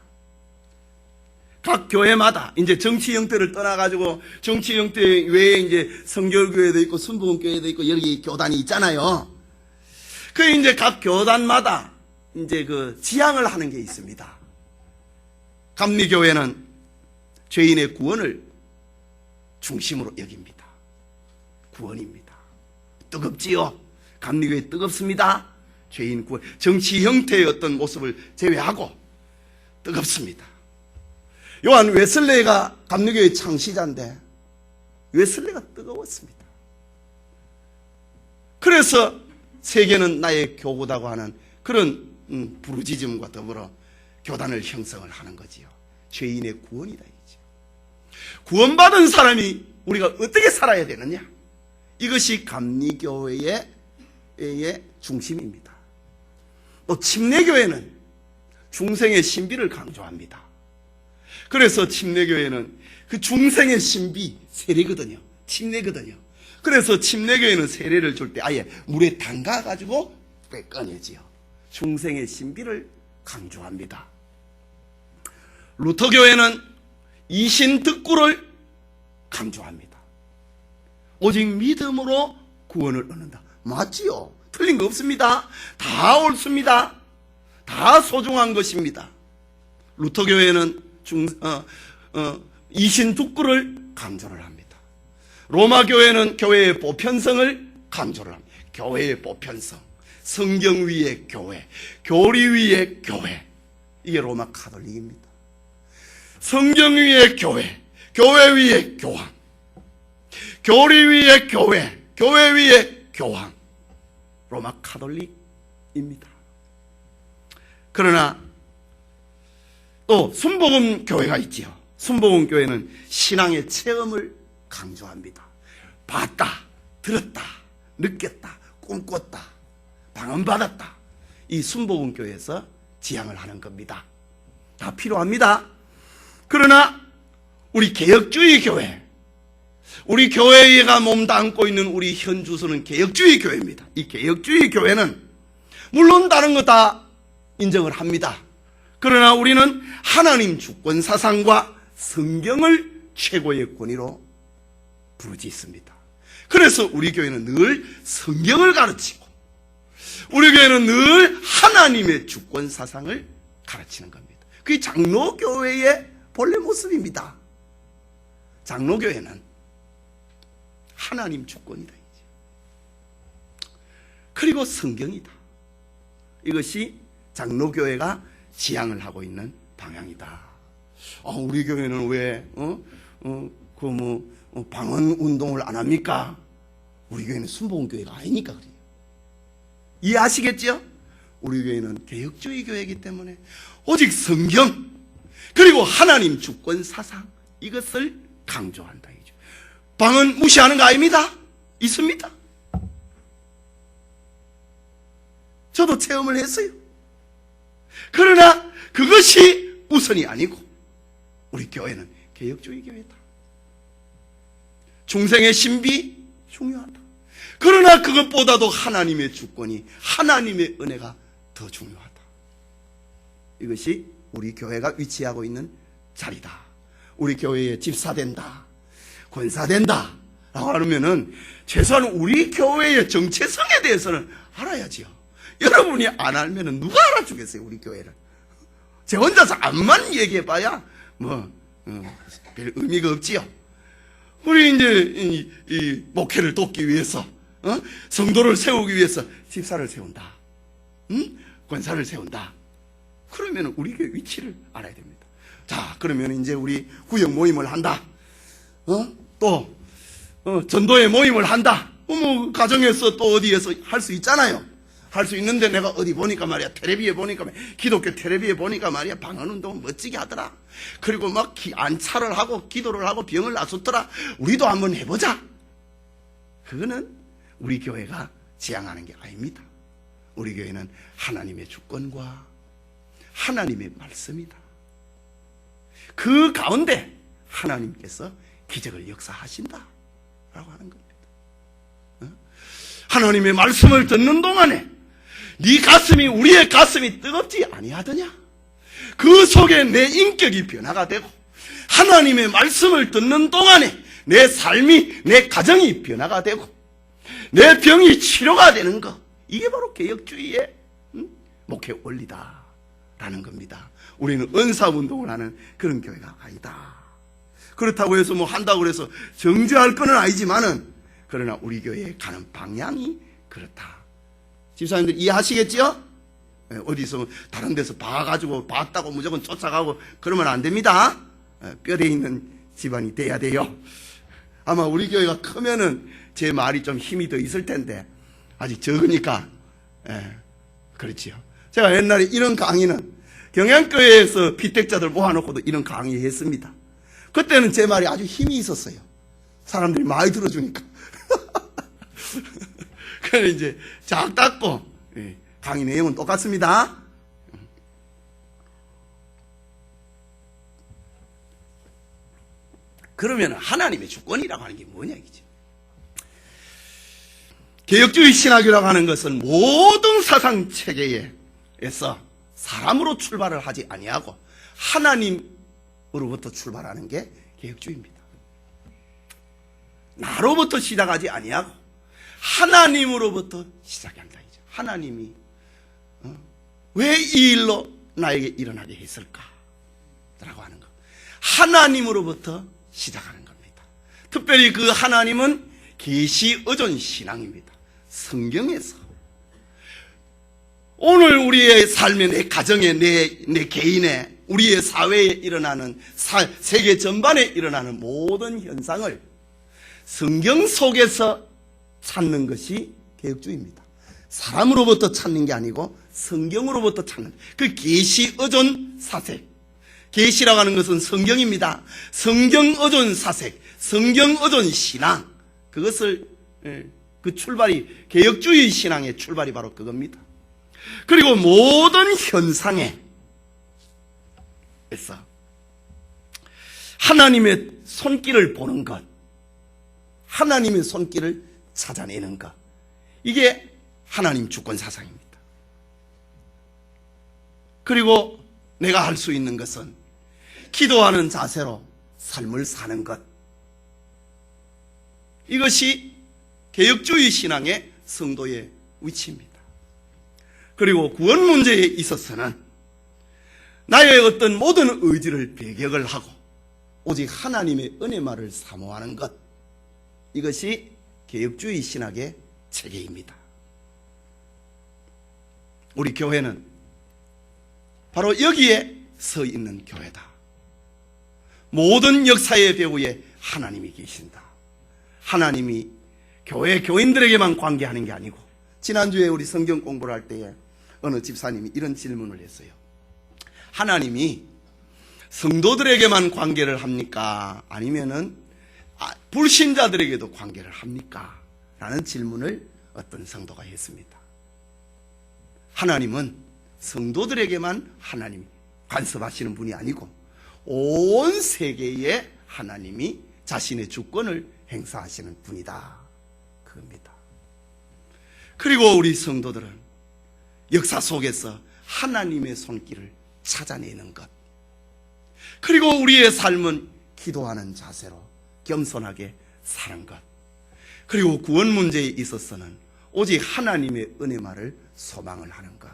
S1: 각 교회마다 이제 정치 형태를 떠나가지고 정치 형태 외에 이제 성결교회도 있고 순복음교회도 있고 여기 교단이 있잖아요. 그 이제 각 교단마다 이제 그 지향을 하는 게 있습니다. 감리교회는 죄인의 구원을 중심으로 여깁니다. 구원입니다. 뜨겁지요? 감리교회 뜨겁습니다. 죄인 구원, 정치 형태의 어떤 모습을 제외하고 뜨겁습니다. 요한 웨슬레이가 감리교회 창시자인데 웨슬레이가 뜨거웠습니다. 그래서 세계는 나의 교구다고 하는 그런 부르짖음과 더불어 교단을 형성을 하는 거지요. 죄인의 구원이다 이죠. 구원받은 사람이 우리가 어떻게 살아야 되느냐? 이것이 감리교회의 중심입니다. 또 침례교회는 중생의 신비를 강조합니다. 그래서 침례교회는 그 중생의 신비 세례거든요. 침례거든요. 그래서 침례교회는 세례를 줄 때 아예 물에 담가가지고 꺼내지요. 중생의 신비를 강조합니다. 루터교회는 이신득구를 강조합니다. 오직 믿음으로 구원을 얻는다. 맞지요? 틀린 거 없습니다. 다 옳습니다. 다 소중한 것입니다. 루터교회는 이신득구를 강조를 합니다. 로마교회는 교회의 보편성을 강조를 합니다. 교회의 보편성, 성경 위의 교회, 교리 위의 교회, 이게 로마 카톨릭입니다. 성경 위의 교회, 교회 위의 교황, 교리 위의 교회, 교회 위의 교황, 로마 카톨릭입니다. 그러나 또 순복음 교회가 있지요. 순복음 교회는 신앙의 체험을 강조합니다. 봤다, 들었다, 느꼈다, 꿈꿨다, 방언받았다. 이 순복음 교회에서 지향을 하는 겁니다. 다 필요합니다. 그러나 우리 개혁주의 교회, 우리 교회가 몸담고 있는 우리 현주소는 개혁주의 교회입니다. 이 개혁주의 교회는 물론 다른 거 다 인정을 합니다. 그러나 우리는 하나님 주권 사상과 성경을 최고의 권위로 부르짖습니다. 그래서 우리 교회는 늘 성경을 가르치고 우리 교회는 늘 하나님의 주권 사상을 가르치는 겁니다. 그게 장로교회의 본래 모습입니다. 장로교회는 하나님 주권이다. 그리고 성경이다. 이것이 장로교회가 지향을 하고 있는 방향이다. 우리 교회는 왜 방언 운동을 안 합니까? 우리 교회는 순복음 교회가 아니니까 그래요. 이해하시겠죠? 우리 교회는 개혁주의 교회이기 때문에 오직 성경 그리고 하나님 주권 사상 이것을 강조한다. 방언 무시하는 거 아닙니다. 있습니다. 저도 체험을 했어요. 그러나 그것이 우선이 아니고 우리 교회는 개혁주의 교회다. 중생의 신비 중요하다. 그러나 그것보다도 하나님의 주권이, 하나님의 은혜가 더 중요하다. 이것이 우리 교회가 위치하고 있는 자리다. 우리 교회에 집사된다, 권사된다 라고 하면은 최소한 우리 교회의 정체성에 대해서는 알아야지요. 여러분이 안 알면은 누가 알아주겠어요, 우리 교회를. 제 혼자서 암만 얘기해봐야 별 의미가 없지요. 우리 이제 이 목회를 돕기 위해서, 성도를 세우기 위해서 집사를 세운다, 권사를 세운다. 그러면 우리 교회 위치를 알아야 됩니다. 자, 그러면 이제 우리 구역 모임을 한다. 또 전도회 모임을 한다. 가정에서 또 어디에서 할 수 있잖아요. 할 수 있는데 내가 어디 보니까 말이야, 텔레비에 보니까, 기독교 텔레비에 보니까 말이야, 방언운동 멋지게 하더라. 그리고 막 안차를 하고 기도를 하고 병을 놔줬더라. 우리도 한번 해보자. 그거는 우리 교회가 지향하는 게 아닙니다. 우리 교회는 하나님의 주권과 하나님의 말씀이다. 그 가운데 하나님께서 기적을 역사하신다 라고 하는 겁니다. 하나님의 말씀을 듣는 동안에 네 가슴이, 우리의 가슴이 뜨겁지 아니하더냐? 그 속에 내 인격이 변화가 되고 하나님의 말씀을 듣는 동안에 내 삶이, 내 가정이 변화가 되고 내 병이 치료가 되는 것, 이게 바로 개혁주의의 목회 원리다 라는 겁니다. 우리는 은사운동을 하는 그런 교회가 아니다. 그렇다고 해서 한다고 해서 정죄할 건 아니지만은, 그러나 우리 교회에 가는 방향이 그렇다. 집사님들 이해하시겠죠? 어디서 다른 데서 봐가지고 봤다고 무조건 쫓아가고 그러면 안 됩니다. 뼈대 있는 집안이 돼야 돼요. 아마 우리 교회가 크면은 제 말이 좀 힘이 더 있을 텐데 아직 적으니까 그렇지요. 제가 옛날에 이런 강의는 경양교회에서 피택자들 모아놓고도 이런 강의 했습니다. 그때는 제 말이 아주 힘이 있었어요. 사람들이 많이 들어주니까. 그래서 이제 작 닫고, 강의 내용은 똑같습니다. 그러면 하나님의 주권이라고 하는 게 뭐냐 이거지. 개혁주의 신학이라고 하는 것은 모든 사상 체계에서 사람으로 출발을 하지 아니하고 하나님으로부터 출발하는 게 개혁주의입니다. 나로부터 시작하지 아니하고 하나님으로부터 시작한다 이죠. 하나님이 왜 이 일로 나에게 일어나게 했을까? 라고 하는 것. 하나님으로부터 시작하는 겁니다. 특별히 그 하나님은 계시 의존 신앙입니다. 성경에서 오늘 우리의 삶에, 내 가정에, 내 개인에, 우리의 사회에 일어나는, 세계 전반에 일어나는 모든 현상을 성경 속에서 찾는 것이 개혁주의입니다. 사람으로부터 찾는 게 아니고 성경으로부터 찾는, 그 계시 의존 사색. 계시라고 하는 것은 성경입니다. 성경 의존 사색, 성경 의존 신앙. 그것을, 그 출발이, 개혁주의 신앙의 출발이 바로 그겁니다. 그리고 모든 현상에서 하나님의 손길을 보는 것, 하나님의 손길을 찾아내는 것, 이게 하나님 주권 사상입니다. 그리고 내가 할 수 있는 것은 기도하는 자세로 삶을 사는 것, 이것이 개혁주의 신앙의 성도의 위치입니다. 그리고 구원 문제에 있어서는 나의 어떤 모든 의지를 배격을 하고 오직 하나님의 은혜만을 사모하는 것, 이것이 개혁주의 신학의 체계입니다. 우리 교회는 바로 여기에 서 있는 교회다. 모든 역사의 배후에 하나님이 계신다. 하나님이 교회 교인들에게만 관계하는 게 아니고, 지난주에 우리 성경 공부를 할 때에 어느 집사님이 이런 질문을 했어요. 하나님이 성도들에게만 관계를 합니까? 아니면은 불신자들에게도 관계를 합니까? 라는 질문을 어떤 성도가 했습니다. 하나님은 성도들에게만 하나님이 간섭하시는 분이 아니고 온 세계에 하나님이 자신의 주권을 행사하시는 분이다, 그겁니다. 그리고 우리 성도들은 역사 속에서 하나님의 손길을 찾아내는 것, 그리고 우리의 삶은 기도하는 자세로 겸손하게 사는 것, 그리고 구원 문제에 있어서는 오직 하나님의 은혜만을 소망을 하는 것,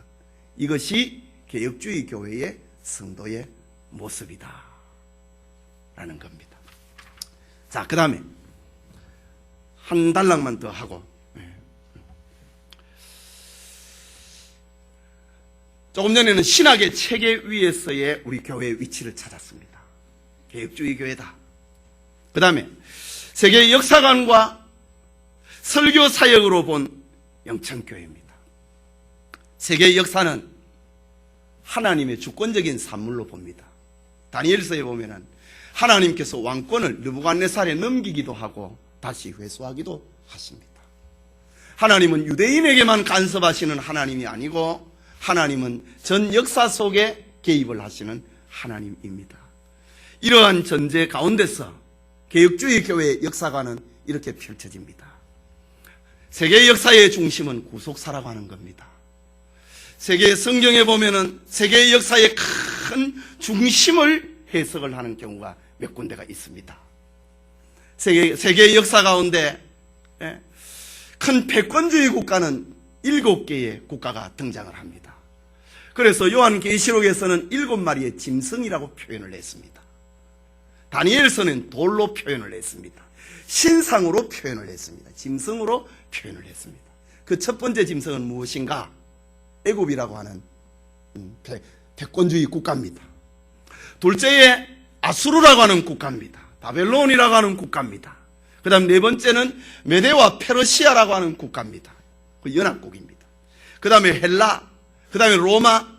S1: 이것이 개혁주의 교회의 성도의 모습이다 라는 겁니다. 자, 그 다음에 한 단락만 더 하고 조금 전에는 신학의 체계 위에서의 우리 교회의 위치를 찾았습니다. 개혁주의 교회다. 그 다음에 세계 역사관과 설교 사역으로 본 영천교회입니다. 세계 역사는 하나님의 주권적인 산물로 봅니다. 다니엘서에 보면은 하나님께서 왕권을 느부갓네살에 넘기기도 하고 다시 회수하기도 하십니다. 하나님은 유대인에게만 간섭하시는 하나님이 아니고 하나님은 전 역사 속에 개입을 하시는 하나님입니다. 이러한 전제 가운데서 개혁주의 교회의 역사관은 이렇게 펼쳐집니다. 세계 역사의 중심은 구속사라고 하는 겁니다. 세계 성경에 보면은 세계 역사의 큰 중심을 해석을 하는 경우가 몇 군데가 있습니다. 세계 역사 가운데 큰 패권주의 국가는 7개의 국가가 등장을 합니다. 그래서 요한계시록에서는 7마리의 짐승이라고 표현을 했습니다. 다니엘서는 돌로 표현을 했습니다. 신상으로 표현을 했습니다. 짐승으로 표현을 했습니다. 그 첫 번째 짐승은 무엇인가? 애굽이라고 하는 패권주의 국가입니다. 둘째에 아수르라고 하는 국가입니다. 바벨론이라고 하는 국가입니다. 그 다음 네 번째는 메데와 페르시아라고 하는 국가입니다. 그 연합국입니다. 그 다음에 헬라, 그 다음에 로마.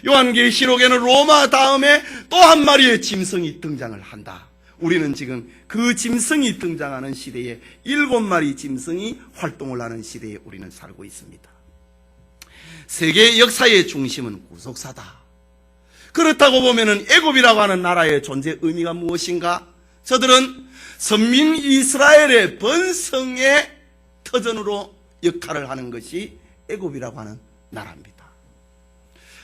S1: 요한계시록에는 로마 다음에 또 한 마리의 짐승이 등장을 한다. 우리는 지금 그 짐승이 등장하는 시대에 7마리 짐승이 활동을 하는 시대에 우리는 살고 있습니다. 세계 역사의 중심은 구속사다. 그렇다고 보면은 애굽이라고 하는 나라의 존재 의미가 무엇인가? 저들은 선민 이스라엘의 번성의 터전으로 역할을 하는 것이 애굽이라고 하는 나라입니다.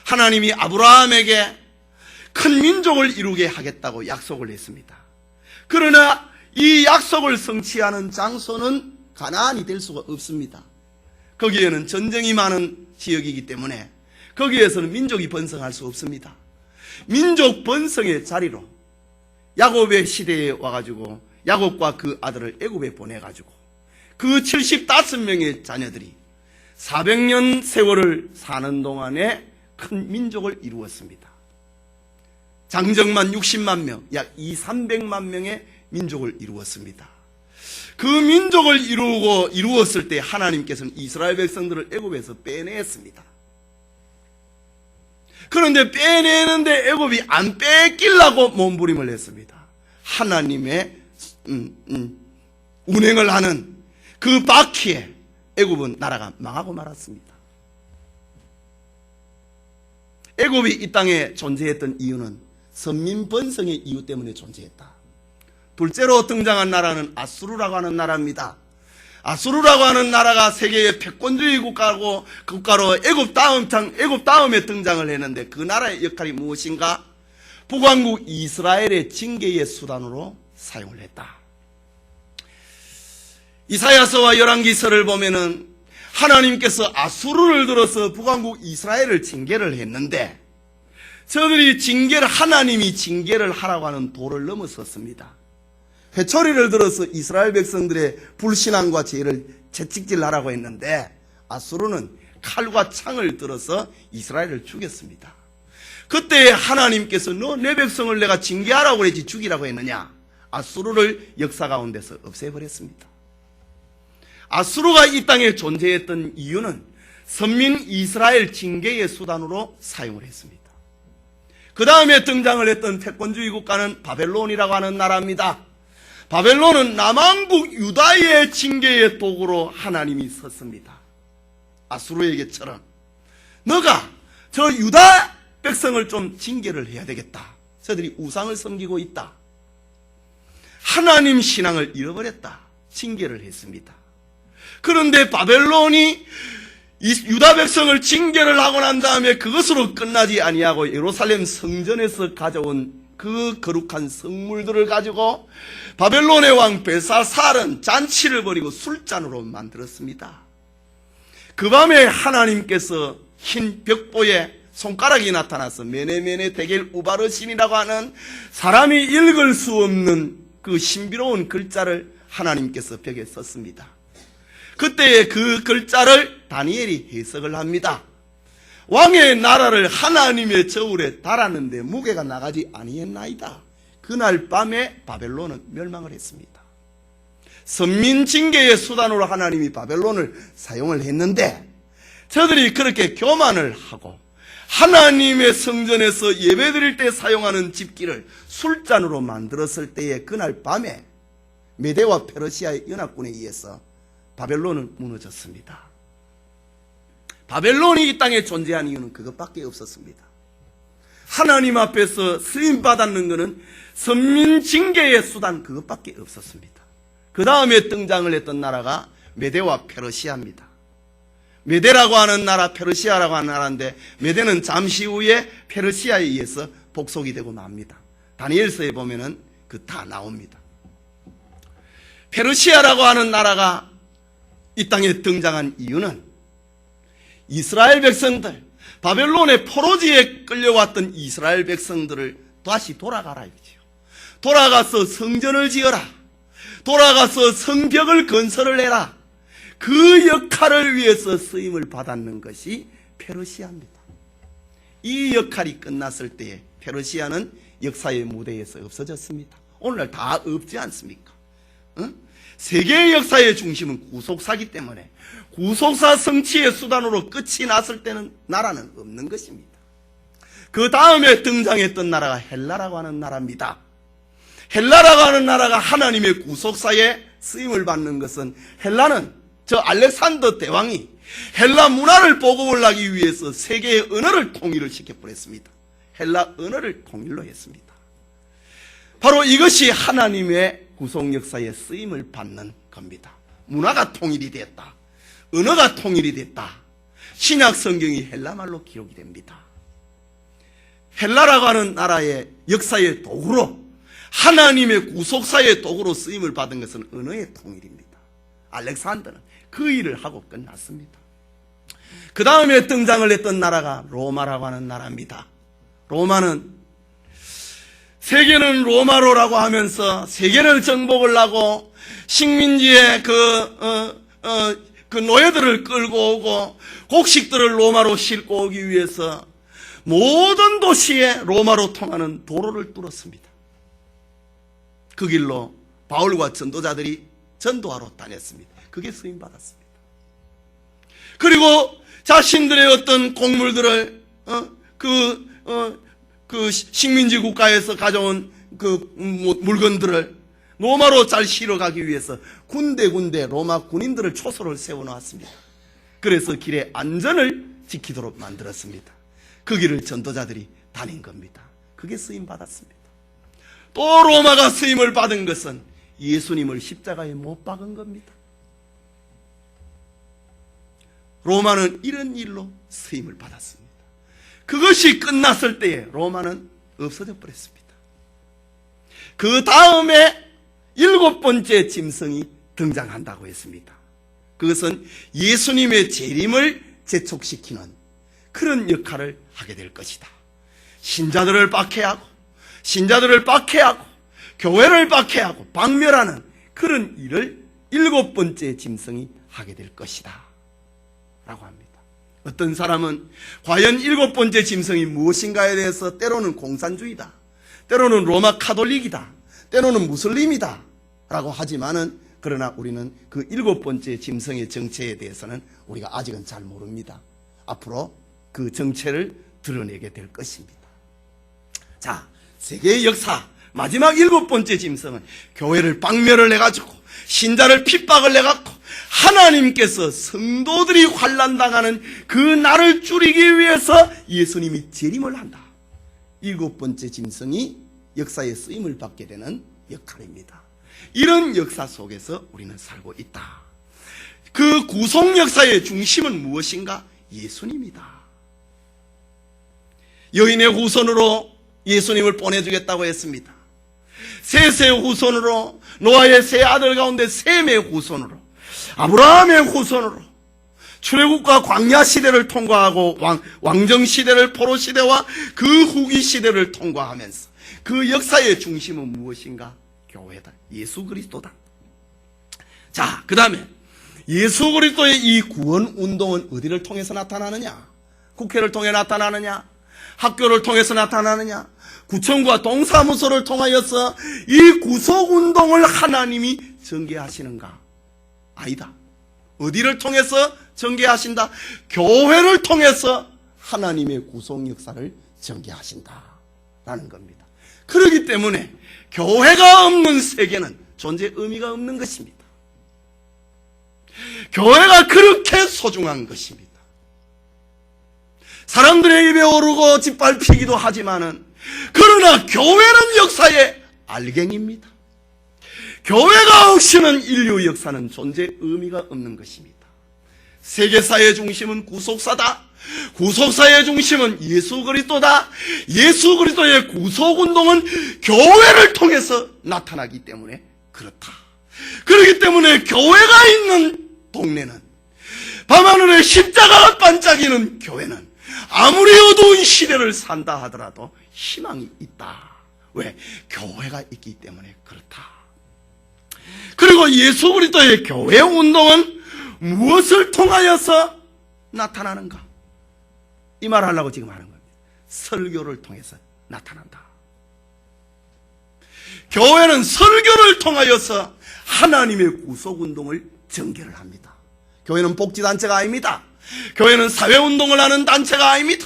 S1: 하나님이 아브라함에게 큰 민족을 이루게 하겠다고 약속을 했습니다. 그러나 이 약속을 성취하는 장소는 가나안이 될 수가 없습니다. 거기에는 전쟁이 많은 지역이기 때문에 거기에서는 민족이 번성할 수 없습니다. 민족 번성의 자리로 야곱의 시대에 와가지고 야곱과 그 아들을 애굽에 보내가지고 그 75명의 자녀들이 400년 세월을 사는 동안에 큰 민족을 이루었습니다. 장정만 60만 명, 약 200~300만 명의 민족을 이루었습니다. 그 민족을 이루었을 때 하나님께서는 이스라엘 백성들을 애굽에서 빼냈습니다. 그런데 빼내는데 애굽이 안 뺏기려고 몸부림을 했습니다. 하나님의 운행을 하는 그 바퀴에 애굽은 나라가 망하고 말았습니다. 애굽이 이 땅에 존재했던 이유는 선민 번성의 이유 때문에 존재했다. 둘째로 등장한 나라는 아수르라고 하는 나라입니다. 아수르라고 하는 나라가 세계의 패권주의 국가로 애굽 다음에 등장을 했는데 그 나라의 역할이 무엇인가? 북왕국 이스라엘의 징계의 수단으로 사용을 했다. 이사야서와 열왕기서를 보면은 하나님께서 아수르를 들어서 북왕국 이스라엘을 징계를 했는데 저들이 하나님이 징계를 하라고 하는 도를 넘어섰습니다. 회초리를 들어서 이스라엘 백성들의 불신앙과 죄를 채찍질하라고 했는데 아수르는 칼과 창을 들어서 이스라엘을 죽였습니다. 그때 하나님께서 너 내 백성을 내가 징계하라고 그랬지 죽이라고 했느냐? 아수르를 역사 가운데서 없애버렸습니다. 아수르가 이 땅에 존재했던 이유는 선민 이스라엘 징계의 수단으로 사용을 했습니다. 그 다음에 등장을 했던 패권주의 국가는 바벨론이라고 하는 나라입니다. 바벨론은 남왕국 유다의 징계의 도구로 하나님이 섰습니다. 아수르에게처럼 너가 저 유다 백성을 좀 징계를 해야 되겠다. 저들이 우상을 섬기고 있다. 하나님 신앙을 잃어버렸다. 징계를 했습니다. 그런데 바벨론이 유다 백성을 징계를 하고 난 다음에 그것으로 끝나지 아니하고 예루살렘 성전에서 가져온 그 거룩한 성물들을 가지고 바벨론의 왕 벨사살은 잔치를 벌이고 술잔으로 만들었습니다. 그 밤에 하나님께서 흰 벽보에 손가락이 나타나서 메네메네 데겔 우바르신이라고 하는 사람이 읽을 수 없는 그 신비로운 글자를 하나님께서 벽에 썼습니다. 그때의 그 글자를 다니엘이 해석을 합니다. 왕의 나라를 하나님의 저울에 달았는데 무게가 나가지 아니했나이다. 그날 밤에 바벨론은 멸망을 했습니다. 선민 징계의 수단으로 하나님이 바벨론을 사용을 했는데 저들이 그렇게 교만을 하고 하나님의 성전에서 예배드릴 때 사용하는 집기를 술잔으로 만들었을 때에 그날 밤에 메대와 페르시아의 연합군에 의해서 바벨론은 무너졌습니다. 바벨론이 이 땅에 존재한 이유는 그것밖에 없었습니다. 하나님 앞에서 쓰임받았는 것은 선민 징계의 수단 그것밖에 없었습니다. 그 다음에 등장을 했던 나라가 메대와 페르시아입니다. 메대라고 하는 나라, 페르시아라고 하는 나라인데 메대는 잠시 후에 페르시아에 의해서 복속이 되고 맙니다. 다니엘서에 보면은 그 다 나옵니다. 페르시아라고 하는 나라가 이 땅에 등장한 이유는 이스라엘 백성들, 바벨론의 포로지에 끌려왔던 이스라엘 백성들을 다시 돌아가라 이거죠. 돌아가서 성전을 지어라. 돌아가서 성벽을 건설을 해라. 그 역할을 위해서 쓰임을 받았는 것이 페르시아입니다. 이 역할이 끝났을 때에 페르시아는 역사의 무대에서 없어졌습니다. 오늘날 다 없지 않습니까? 세계의 역사의 중심은 구속사기 때문에 구속사 성취의 수단으로 끝이 났을 때는 나라는 없는 것입니다. 그 다음에 등장했던 나라가 헬라라고 하는 나라입니다. 헬라라고 하는 나라가 하나님의 구속사에 쓰임을 받는 것은 헬라는 저 알렉산더 대왕이 헬라 문화를 보급을 하기 위해서 세계의 언어를 통일을 시켜버렸습니다. 헬라 언어를 통일로 했습니다. 바로 이것이 하나님의 구속 역사에 쓰임을 받는 겁니다. 문화가 통일이 됐다. 언어가 통일이 됐다. 신약 성경이 헬라말로 기록이 됩니다. 헬라라고 하는 나라의 역사의 도구로, 하나님의 구속사의 도구로 쓰임을 받은 것은 언어의 통일입니다. 알렉산더는 그 일을 하고 끝났습니다. 그 다음에 등장을 했던 나라가 로마라고 하는 나라입니다. 로마는 세계는 로마로라고 하면서 세계를 정복을 하고 식민지의 그 노예들을 끌고 오고 곡식들을 로마로 싣고 오기 위해서 모든 도시에 로마로 통하는 도로를 뚫었습니다. 그 길로 바울과 전도자들이 전도하러 다녔습니다. 그게 쓰임받았습니다. 그리고 자신들의 어떤 곡물들을 그 식민지 국가에서 가져온 그 물건들을 로마로 잘 실어가기 위해서 군데군데 로마 군인들을 초소를 세워놓았습니다. 그래서 길의 안전을 지키도록 만들었습니다. 그 길을 전도자들이 다닌 겁니다. 그게 쓰임받았습니다. 또 로마가 쓰임을 받은 것은 예수님을 십자가에 못 박은 겁니다. 로마는 이런 일로 쓰임을 받았습니다. 그것이 끝났을 때에 로마는 없어져 버렸습니다. 그 다음에 7번째 짐승이 등장한다고 했습니다. 그것은 예수님의 재림을 재촉시키는 그런 역할을 하게 될 것이다. 신자들을 박해하고 교회를 박해하고 박멸하는 그런 일을 7번째 짐승이 하게 될 것이다 라고 합니다. 어떤 사람은 과연 7번째 짐승이 무엇인가에 대해서 때로는 공산주의다, 때로는 로마 카톨릭이다, 때로는 무슬림이다 라고 하지만은, 그러나 우리는 그 7번째 짐승의 정체에 대해서는 우리가 아직은 잘 모릅니다. 앞으로 그 정체를 드러내게 될 것입니다. 자, 세계의 역사 마지막 7번째 짐승은 교회를 박멸을 해가지고 신자를 핍박을 해갖고 하나님께서 성도들이 환난당하는 그 날을 줄이기 위해서 예수님이 재림을 한다. 7번째 짐승이 역사에 쓰임을 받게 되는 역할입니다. 이런 역사 속에서 우리는 살고 있다. 그 구속 역사의 중심은 무엇인가? 예수님이다. 여인의 후손으로 예수님을 보내주겠다고 했습니다. 셋의 후손으로, 노아의 세 아들 가운데 셈의 후손으로, 아브라함의 후손으로 출애굽과 광야 시대를 통과하고 왕정 시대를, 포로 시대와 그 후기 시대를 통과하면서 그 역사의 중심은 무엇인가? 교회다. 예수 그리스도다. 자, 그 다음에 예수 그리스도의 이 구원 운동은 어디를 통해서 나타나느냐? 국회를 통해 나타나느냐? 학교를 통해서 나타나느냐? 구청과 동사무소를 통하여서 이 구속운동을 하나님이 전개하시는가? 아니다. 어디를 통해서 전개하신다? 교회를 통해서 하나님의 구속 역사를 전개하신다 라는 겁니다. 그렇기 때문에 교회가 없는 세계는 존재 의미가 없는 것입니다. 교회가 그렇게 소중한 것입니다. 사람들의 입에 오르고 짓밟히기도 하지만은, 그러나 교회는 역사의 알갱이입니다. 교회가 없이는 인류 역사는 존재 의미가 없는 것입니다. 세계사의 중심은 구속사다. 구속사의 중심은 예수 그리스도다. 예수 그리스도의 구속운동은 교회를 통해서 나타나기 때문에 그렇다. 그렇기 때문에 교회가 있는 동네는, 밤하늘에 십자가가 반짝이는 교회는 아무리 어두운 시대를 산다 하더라도 희망이 있다. 왜? 교회가 있기 때문에 그렇다. 그리고 예수 그리스도의 교회 운동은 무엇을 통하여서 나타나는가? 이 말 하려고 지금 하는 겁니다. 설교를 통해서 나타난다. 교회는 설교를 통하여서 하나님의 구속운동을 전개를 합니다. 교회는 복지단체가 아닙니다. 교회는 사회운동을 하는 단체가 아닙니다.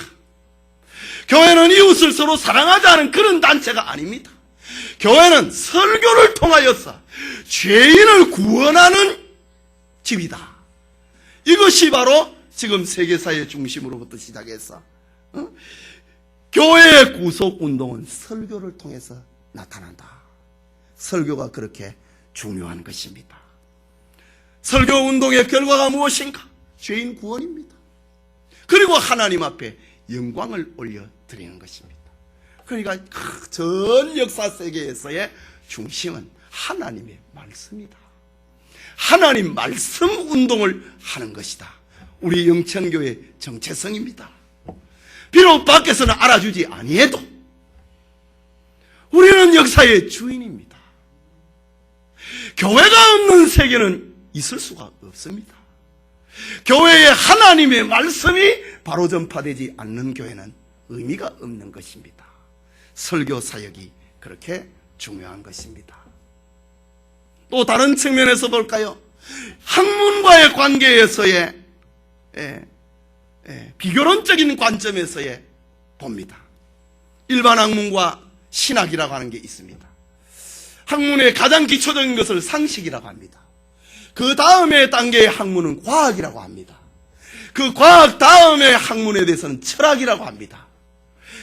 S1: 교회는 이웃을 서로 사랑하지 않은 그런 단체가 아닙니다. 교회는 설교를 통하여서 죄인을 구원하는 집이다. 이것이 바로 지금 세계사의 중심으로부터 시작해서 교회의 구속운동은 설교를 통해서 나타난다. 설교가 그렇게 중요한 것입니다. 설교운동의 결과가 무엇인가? 죄인 구원입니다. 그리고 하나님 앞에 영광을 올려드리는 것입니다. 그러니까 전 역사 세계에서의 중심은 하나님의 말씀이다. 하나님 말씀 운동을 하는 것이다. 우리 영천교의 정체성입니다. 비록 밖에서는 알아주지 아니해도 우리는 역사의 주인입니다. 교회가 없는 세계는 있을 수가 없습니다. 교회에 하나님의 말씀이 바로 전파되지 않는 교회는 의미가 없는 것입니다. 설교 사역이 그렇게 중요한 것입니다. 또 다른 측면에서 볼까요? 학문과의 관계에서의 비교론적인 관점에서의 봅니다. 일반 학문과 신학이라고 하는 게 있습니다. 학문의 가장 기초적인 것을 상식이라고 합니다. 그 다음에 단계의 학문은 과학이라고 합니다. 그 과학 다음의 학문에 대해서는 철학이라고 합니다.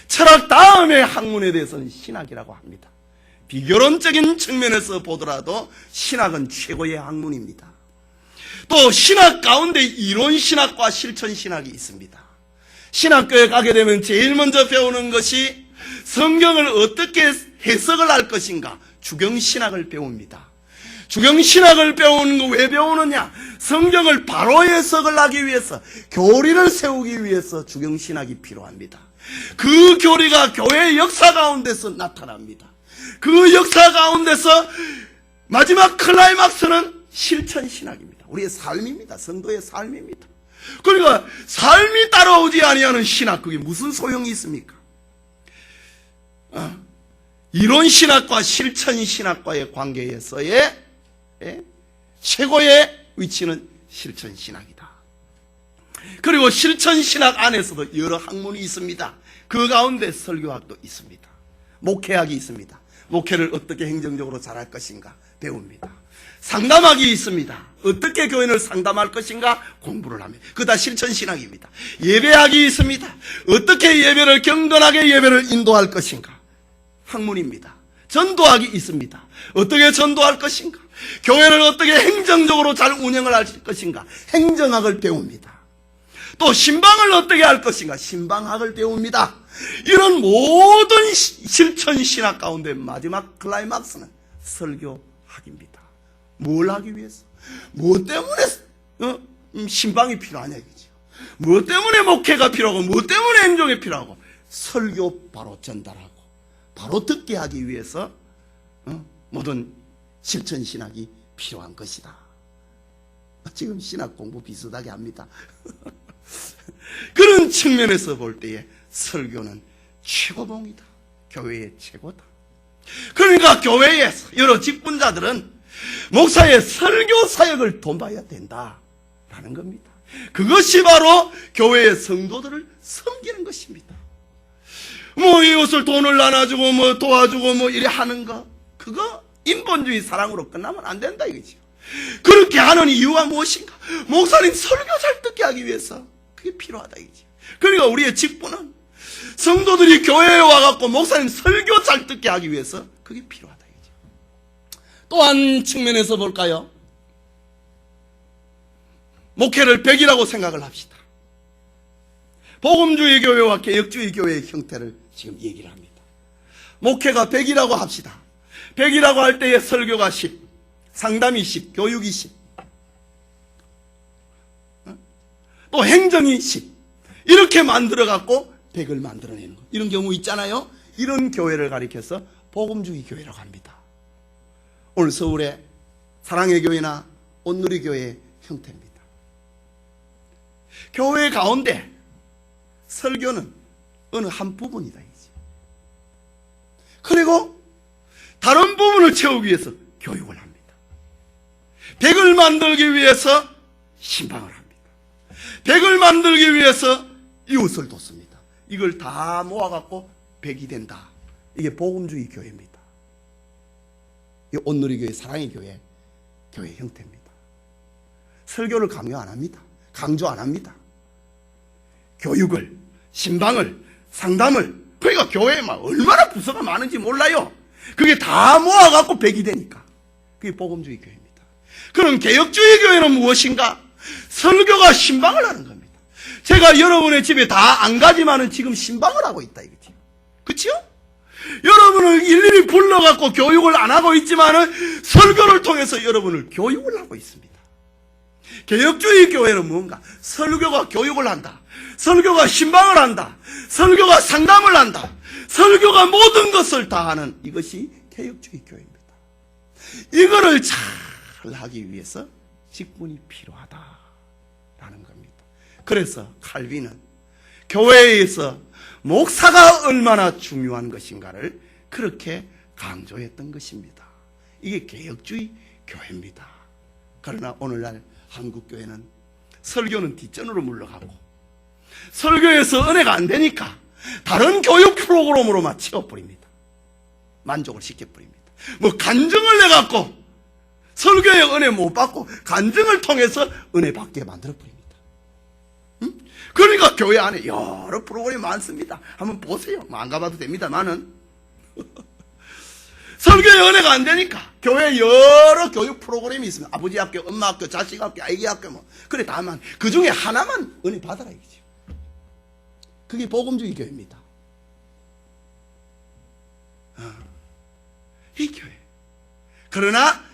S1: 철학 다음의 학문에 대해서는 신학이라고 합니다. 비교론적인 측면에서 보더라도 신학은 최고의 학문입니다. 또 신학 가운데 이론 신학과 실천 신학이 있습니다. 신학교에 가게 되면 제일 먼저 배우는 것이 성경을 어떻게 해석을 할 것인가, 주경신학을 배웁니다. 주경신학을 배우는 거 왜 배우느냐? 성경을 바로 해석을 하기 위해서, 교리를 세우기 위해서 주경신학이 필요합니다. 그 교리가 교회의 역사 가운데서 나타납니다. 그 역사 가운데서 마지막 클라이막스는 실천신학입니다. 우리의 삶입니다. 성도의 삶입니다. 그러니까 삶이 따라오지 아니하는 신학, 그게 무슨 소용이 있습니까? 이론신학과 실천신학과의 관계에서의 최고의 위치는 실천신학이다. 그리고 실천신학 안에서도 여러 학문이 있습니다. 그 가운데 설교학도 있습니다. 목회학이 있습니다. 목회를 어떻게 행정적으로 잘할 것인가 배웁니다. 상담학이 있습니다. 어떻게 교인을 상담할 것인가 공부를 합니다. 그거 다 실천신학입니다. 예배학이 있습니다. 어떻게 예배를 경건하게 예배를 인도할 것인가 학문입니다. 전도학이 있습니다. 어떻게 전도할 것인가, 교회를 어떻게 행정적으로 잘 운영을 할 것인가 행정학을 배웁니다. 또 신방을 어떻게 할 것인가 신방학을 배웁니다. 이런 모든 실천신학 가운데 마지막 클라이막스는 설교학입니다. 뭘 하기 위해서? 무엇 때문에 신방이 필요하냐 이거죠. 무엇 때문에 목회가 필요하고 무엇 때문에 행정이 필요하고 설교 바로 전달하고 바로 듣게 하기 위해서 모든 실천신학이 필요한 것이다. 지금 신학 공부 비슷하게 합니다. 그런 측면에서 볼 때에 설교는 최고봉이다. 교회의 최고다. 그러니까 교회에서 여러 직분자들은 목사의 설교 사역을 돕아야 된다라는 겁니다. 그것이 바로 교회의 성도들을 섬기는 것입니다. 이것을 돈을 나눠주고 도와주고 이래 하는 거, 그거 인본주의 사랑으로 끝나면 안 된다 이거죠. 그렇게 하는 이유가 무엇인가? 목사님 설교 잘 듣게 하기 위해서 그게 필요하다 이거죠. 그러니까 우리의 직분은 성도들이 교회에 와갖고 목사님 설교 잘 듣게 하기 위해서 그게 필요하다 이거죠. 또 한 측면에서 볼까요? 목회를 100이라고 생각을 합시다. 복음주의 교회와 개혁주의 교회의 형태를 지금 얘기를 합니다. 목회가 100이라고 합시다. 100이라고 할 때의 설교가 10, 상담이 10, 교육이 10, 또 행정이 10, 이렇게 만들어갖고 100을 만들어내는 거. 이런 경우 있잖아요. 이런 교회를 가리켜서 복음주의 교회라고 합니다. 오늘 서울의 사랑의 교회나 온누리 교회의 형태입니다. 교회 가운데 설교는 어느 한 부분이다 이지. 그리고 다른 부분을 채우기 위해서 교육을 합니다. 100을 만들기 위해서 신방을 합니다. 100을 만들기 위해서 이웃을 돕습니다. 이걸 다 모아갖고 100이 된다. 이게 복음주의 교회입니다. 이 온누리교회, 사랑의 교회, 교회 형태입니다. 설교를 강요 안 합니다. 강조 안 합니다. 교육을, 신방을, 상담을, 그러니까 교회에 막 얼마나 부서가 많은지 몰라요. 그게 다 모아갖고 100이 되니까. 그게 복음주의 교회입니다. 그럼 개혁주의 교회는 무엇인가? 설교가 신방을 하는 겁니다. 제가 여러분의 집에 다 안 가지만은 지금 신방을 하고 있다 이거죠. 그치요? 여러분을 일일이 불러갖고 교육을 안 하고 있지만은 설교를 통해서 여러분을 교육을 하고 있습니다. 개혁주의 교회는 뭔가? 설교가 교육을 한다. 설교가 신방을 한다. 설교가 상담을 한다. 설교가 모든 것을 다 하는 이것이 개혁주의 교회입니다. 이거를 잘 하기 위해서 직분이 필요하다라는 겁니다. 그래서 칼빈은 교회에서 목사가 얼마나 중요한 것인가를 그렇게 강조했던 것입니다. 이게 개혁주의 교회입니다. 그러나 오늘날 한국교회는 설교는 뒷전으로 물러가고 설교에서 은혜가 안 되니까 다른 교육 프로그램으로만 채워버립니다. 만족을 시켜버립니다. 뭐 간증을 내갖고 설교의 은혜 못 받고 간증을 통해서 은혜 받게 만들어버립니다. 그러니까 교회 안에 여러 프로그램이 많습니다. 한번 보세요. 뭐 안 가봐도 됩니다만은 설교의 은혜가 안 되니까 교회에 여러 교육 프로그램이 있습니다. 아버지 학교, 엄마 학교, 자식 학교, 아기 학교 뭐 그래 다만 그 중에 하나만 은혜 받아라 이거죠. 그게 복음주의 교회입니다. 이 교회. 그러나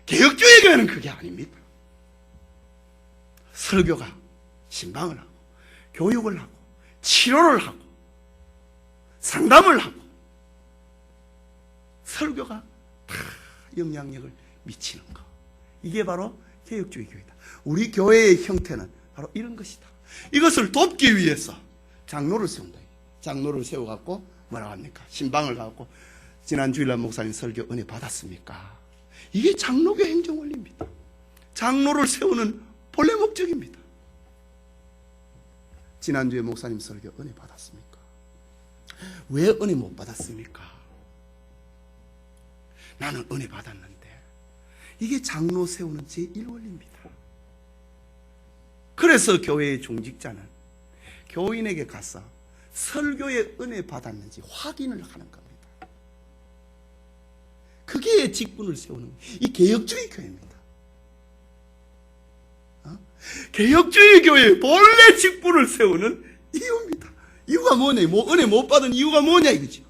S1: 개혁주의 교회는 그게 아닙니다. 설교가 신방을 하고 교육을 하고 치료를 하고 상담을 하고 설교가 다 영향력을 미치는 것. 이게 바로 개혁주의 교회다. 우리 교회의 형태는 바로 이런 것이다. 이것을 돕기 위해서 장로를 세운다. 장로를 세워갖고 뭐라고 합니까? 신방을 갖고 지난 주일날 목사님 설교 은혜 받았습니까? 이게 장로교 행정원리입니다. 장로를 세우는 본래 목적입니다. 지난주에 목사님 설교 은혜 받았습니까? 왜 은혜 못 받았습니까? 나는 은혜 받았는데. 이게 장로 세우는 제1원리입니다. 그래서 교회의 중직자는 교인에게 가서 설교에 은혜 받았는지 확인을 하는 겁니다. 그게 직분을 세우는 이 개혁주의 교회입니다. 개혁주의 교회의 본래 직분을 세우는 이유입니다. 이유가 뭐냐? 은혜 못 받은 이유가 뭐냐 이거죠.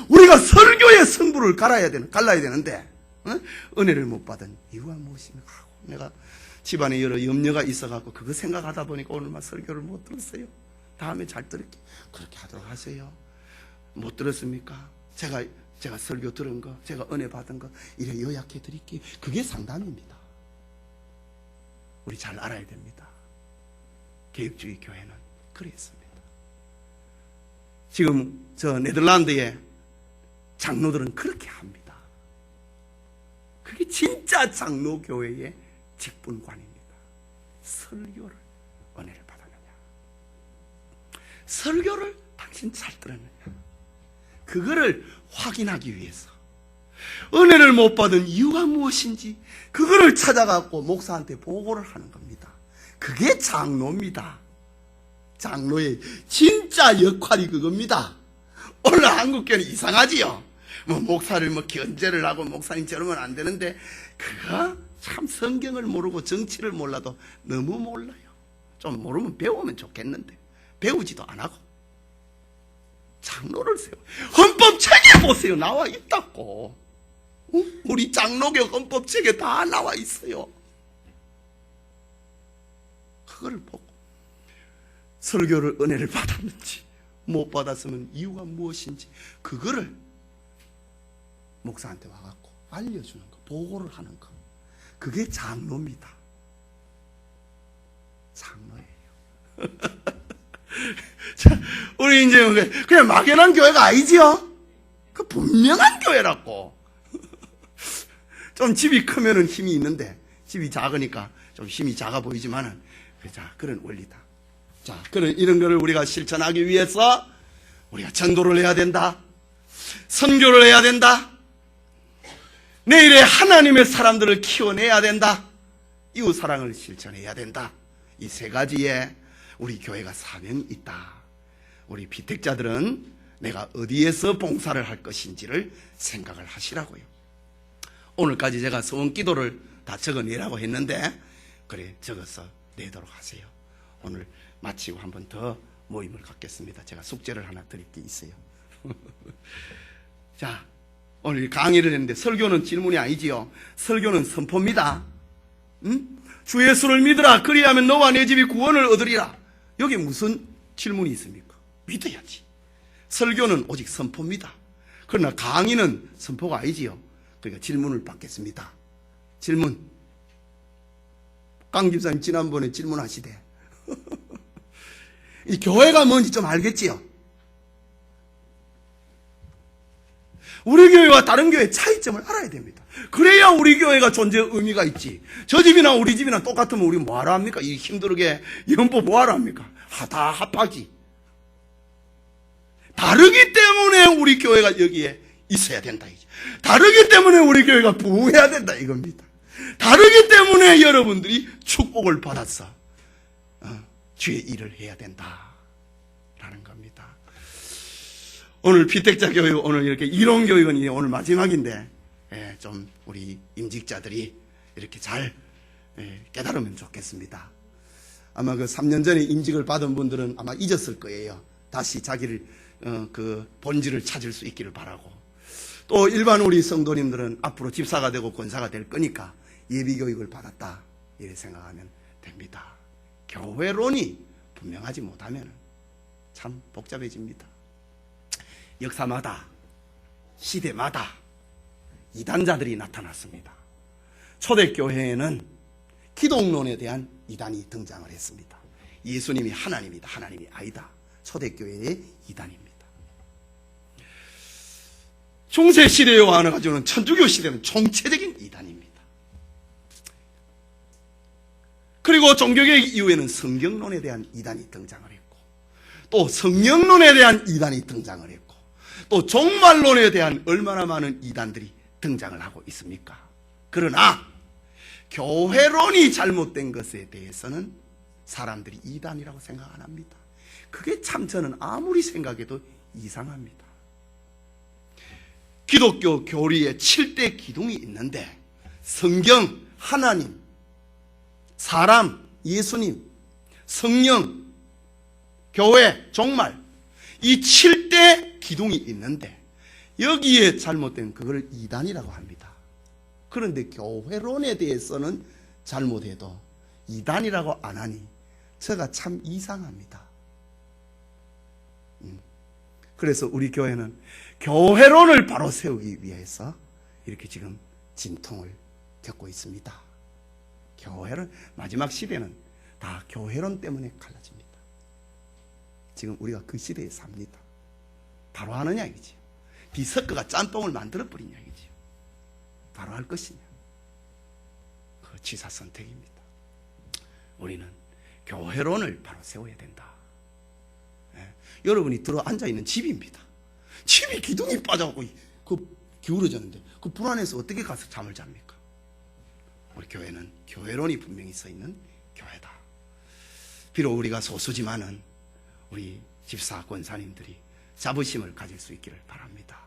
S1: 우리가 설교의 승부를 갈라야 되는데 은혜를 못 받은 이유가 무엇입니까? 내가 집안에 여러 염려가 있어갖고 그거 생각하다 보니까 오늘만 설교를 못 들었어요. 다음에 잘 들을게. 그렇게 하도록 하세요. 못 들었습니까? 제가 설교 들은 거, 제가 은혜 받은 거 이래 요약해 드릴게요. 그게 상담입니다. 우리 잘 알아야 됩니다. 개혁주의 교회는 그랬습니다. 지금 저 네덜란드의 장로들은 그렇게 합니다. 그게 진짜 장로교회의 직분관입니다. 설교를 은혜를 받았느냐, 설교를 당신 잘 들었느냐, 그거를 확인하기 위해서 은혜를 못 받은 이유가 무엇인지 그거를 찾아갖고 목사한테 보고를 하는 겁니다. 그게 장로입니다. 장로의 진짜 역할이 그겁니다. 오늘 한국교회는 이상하지요. 목사를 견제를 하고 목사님 저러면 안 되는데 그거 참 성경을 모르고 정치를 몰라도 너무 몰라요. 좀 모르면 배우면 좋겠는데 배우지도 안 하고 장로를 세워. 헌법책에 보세요. 나와 있다고. 우리 장로교 헌법책에 다 나와 있어요. 그걸 보고 설교를 은혜를 받았는지 못 받았으면 이유가 무엇인지 그거를 목사한테 와갖고 알려주는 거, 보고를 하는 거. 그게 장로입니다. 장로예요. 자, 우리 이제 그냥 막연한 교회가 아니지요? 그 분명한 교회라고. 좀 집이 크면은 힘이 있는데 집이 작으니까 좀 힘이 작아 보이지만은 자, 그런 원리다. 자, 이런 거를 우리가 실천하기 위해서 우리가 전도를 해야 된다. 선교를 해야 된다. 내일에 하나님의 사람들을 키워내야 된다. 이웃 사랑을 실천해야 된다. 이 세 가지에 우리 교회가 사명이 있다. 우리 비택자들은 내가 어디에서 봉사를 할 것인지를 생각을 하시라고요. 오늘까지 제가 소원 기도를 다 적어내라고 했는데 그래 적어서 내도록 하세요. 오늘 마치고 한 번 더 모임을 갖겠습니다. 제가 숙제를 하나 드릴 게 있어요. 자, 오늘 강의를 했는데 설교는 질문이 아니지요. 설교는 선포입니다. 주 예수를 믿으라. 그리하면 너와 내 집이 구원을 얻으리라. 여기 무슨 질문이 있습니까? 믿어야지. 설교는 오직 선포입니다. 그러나 강의는 선포가 아니지요. 그러니까 질문을 받겠습니다. 질문. 강 집사님 지난번에 질문하시대. 이 교회가 뭔지 좀 알겠지요? 우리 교회와 다른 교회의 차이점을 알아야 됩니다. 그래야 우리 교회가 존재의 의미가 있지. 저 집이나 우리 집이나 똑같으면 우리 뭐하러 합니까? 이 힘들게 연보 뭐하러 합니까? 다 합하지. 다르기 때문에 우리 교회가 여기에 있어야 된다. 다르기 때문에 우리 교회가 부흥해야 된다 이겁니다. 다르기 때문에 여러분들이 축복을 받았어. 주의 일을 해야 된다라는 겁니다. 오늘 비택자 교육, 오늘 이렇게 이론교육은 오늘 마지막인데 좀 우리 임직자들이 이렇게 잘 깨달으면 좋겠습니다. 아마 그 3년 전에 임직을 받은 분들은 아마 잊었을 거예요. 다시 자기를 그 본질을 찾을 수 있기를 바라고, 또 일반 우리 성도님들은 앞으로 집사가 되고 권사가 될 거니까 예비교육을 받았다 이렇게 생각하면 됩니다. 교회론이 분명하지 못하면 참 복잡해집니다. 역사마다 시대마다 이단자들이 나타났습니다. 초대교회에는 기독론에 대한 이단이 등장을 했습니다. 예수님이 하나님이다, 하나님이 아니다. 초대교회의 이단입니다. 중세시대에 와가지고는 천주교 시대는 총체적인 이단입니다. 그리고 종교개혁 이후에는 성경론에 대한 이단이 등장을 했고, 또 성령론에 대한 이단이 등장을 했고, 또 종말론에 대한 얼마나 많은 이단들이 등장을 하고 있습니까? 그러나 교회론이 잘못된 것에 대해서는 사람들이 이단이라고 생각 안 합니다. 그게 참 저는 아무리 생각해도 이상합니다. 기독교 교리에 7대 기둥이 있는데 성경, 하나님, 사람, 예수님, 성령, 교회, 종말, 이 7대 기둥이 있는데 여기에 잘못된 그걸 이단이라고 합니다. 그런데 교회론에 대해서는 잘못해도 이단이라고 안 하니 제가 참 이상합니다. 그래서 우리 교회는 교회론을 바로 세우기 위해서 이렇게 지금 진통을 겪고 있습니다. 교회론, 마지막 시대는 다 교회론 때문에 갈라집니다. 지금 우리가 그 시대에 삽니다. 바로 하느냐 이거지요. 디스크가 짬뽕을 만들어버리냐 이거지요. 바로 할 것이냐. 그 지사 선택입니다. 우리는 교회론을 바로 세워야 된다. 여러분이 들어 앉아있는 집입니다. 집이 기둥이 빠져갖고 기울어졌는데 그 불안해서 어떻게 가서 잠을 잡니까? 우리 교회는 교회론이 분명히 써있는 교회다. 비록 우리가 소수지만은 우리 집사 권사님들이 자부심을 가질 수 있기를 바랍니다.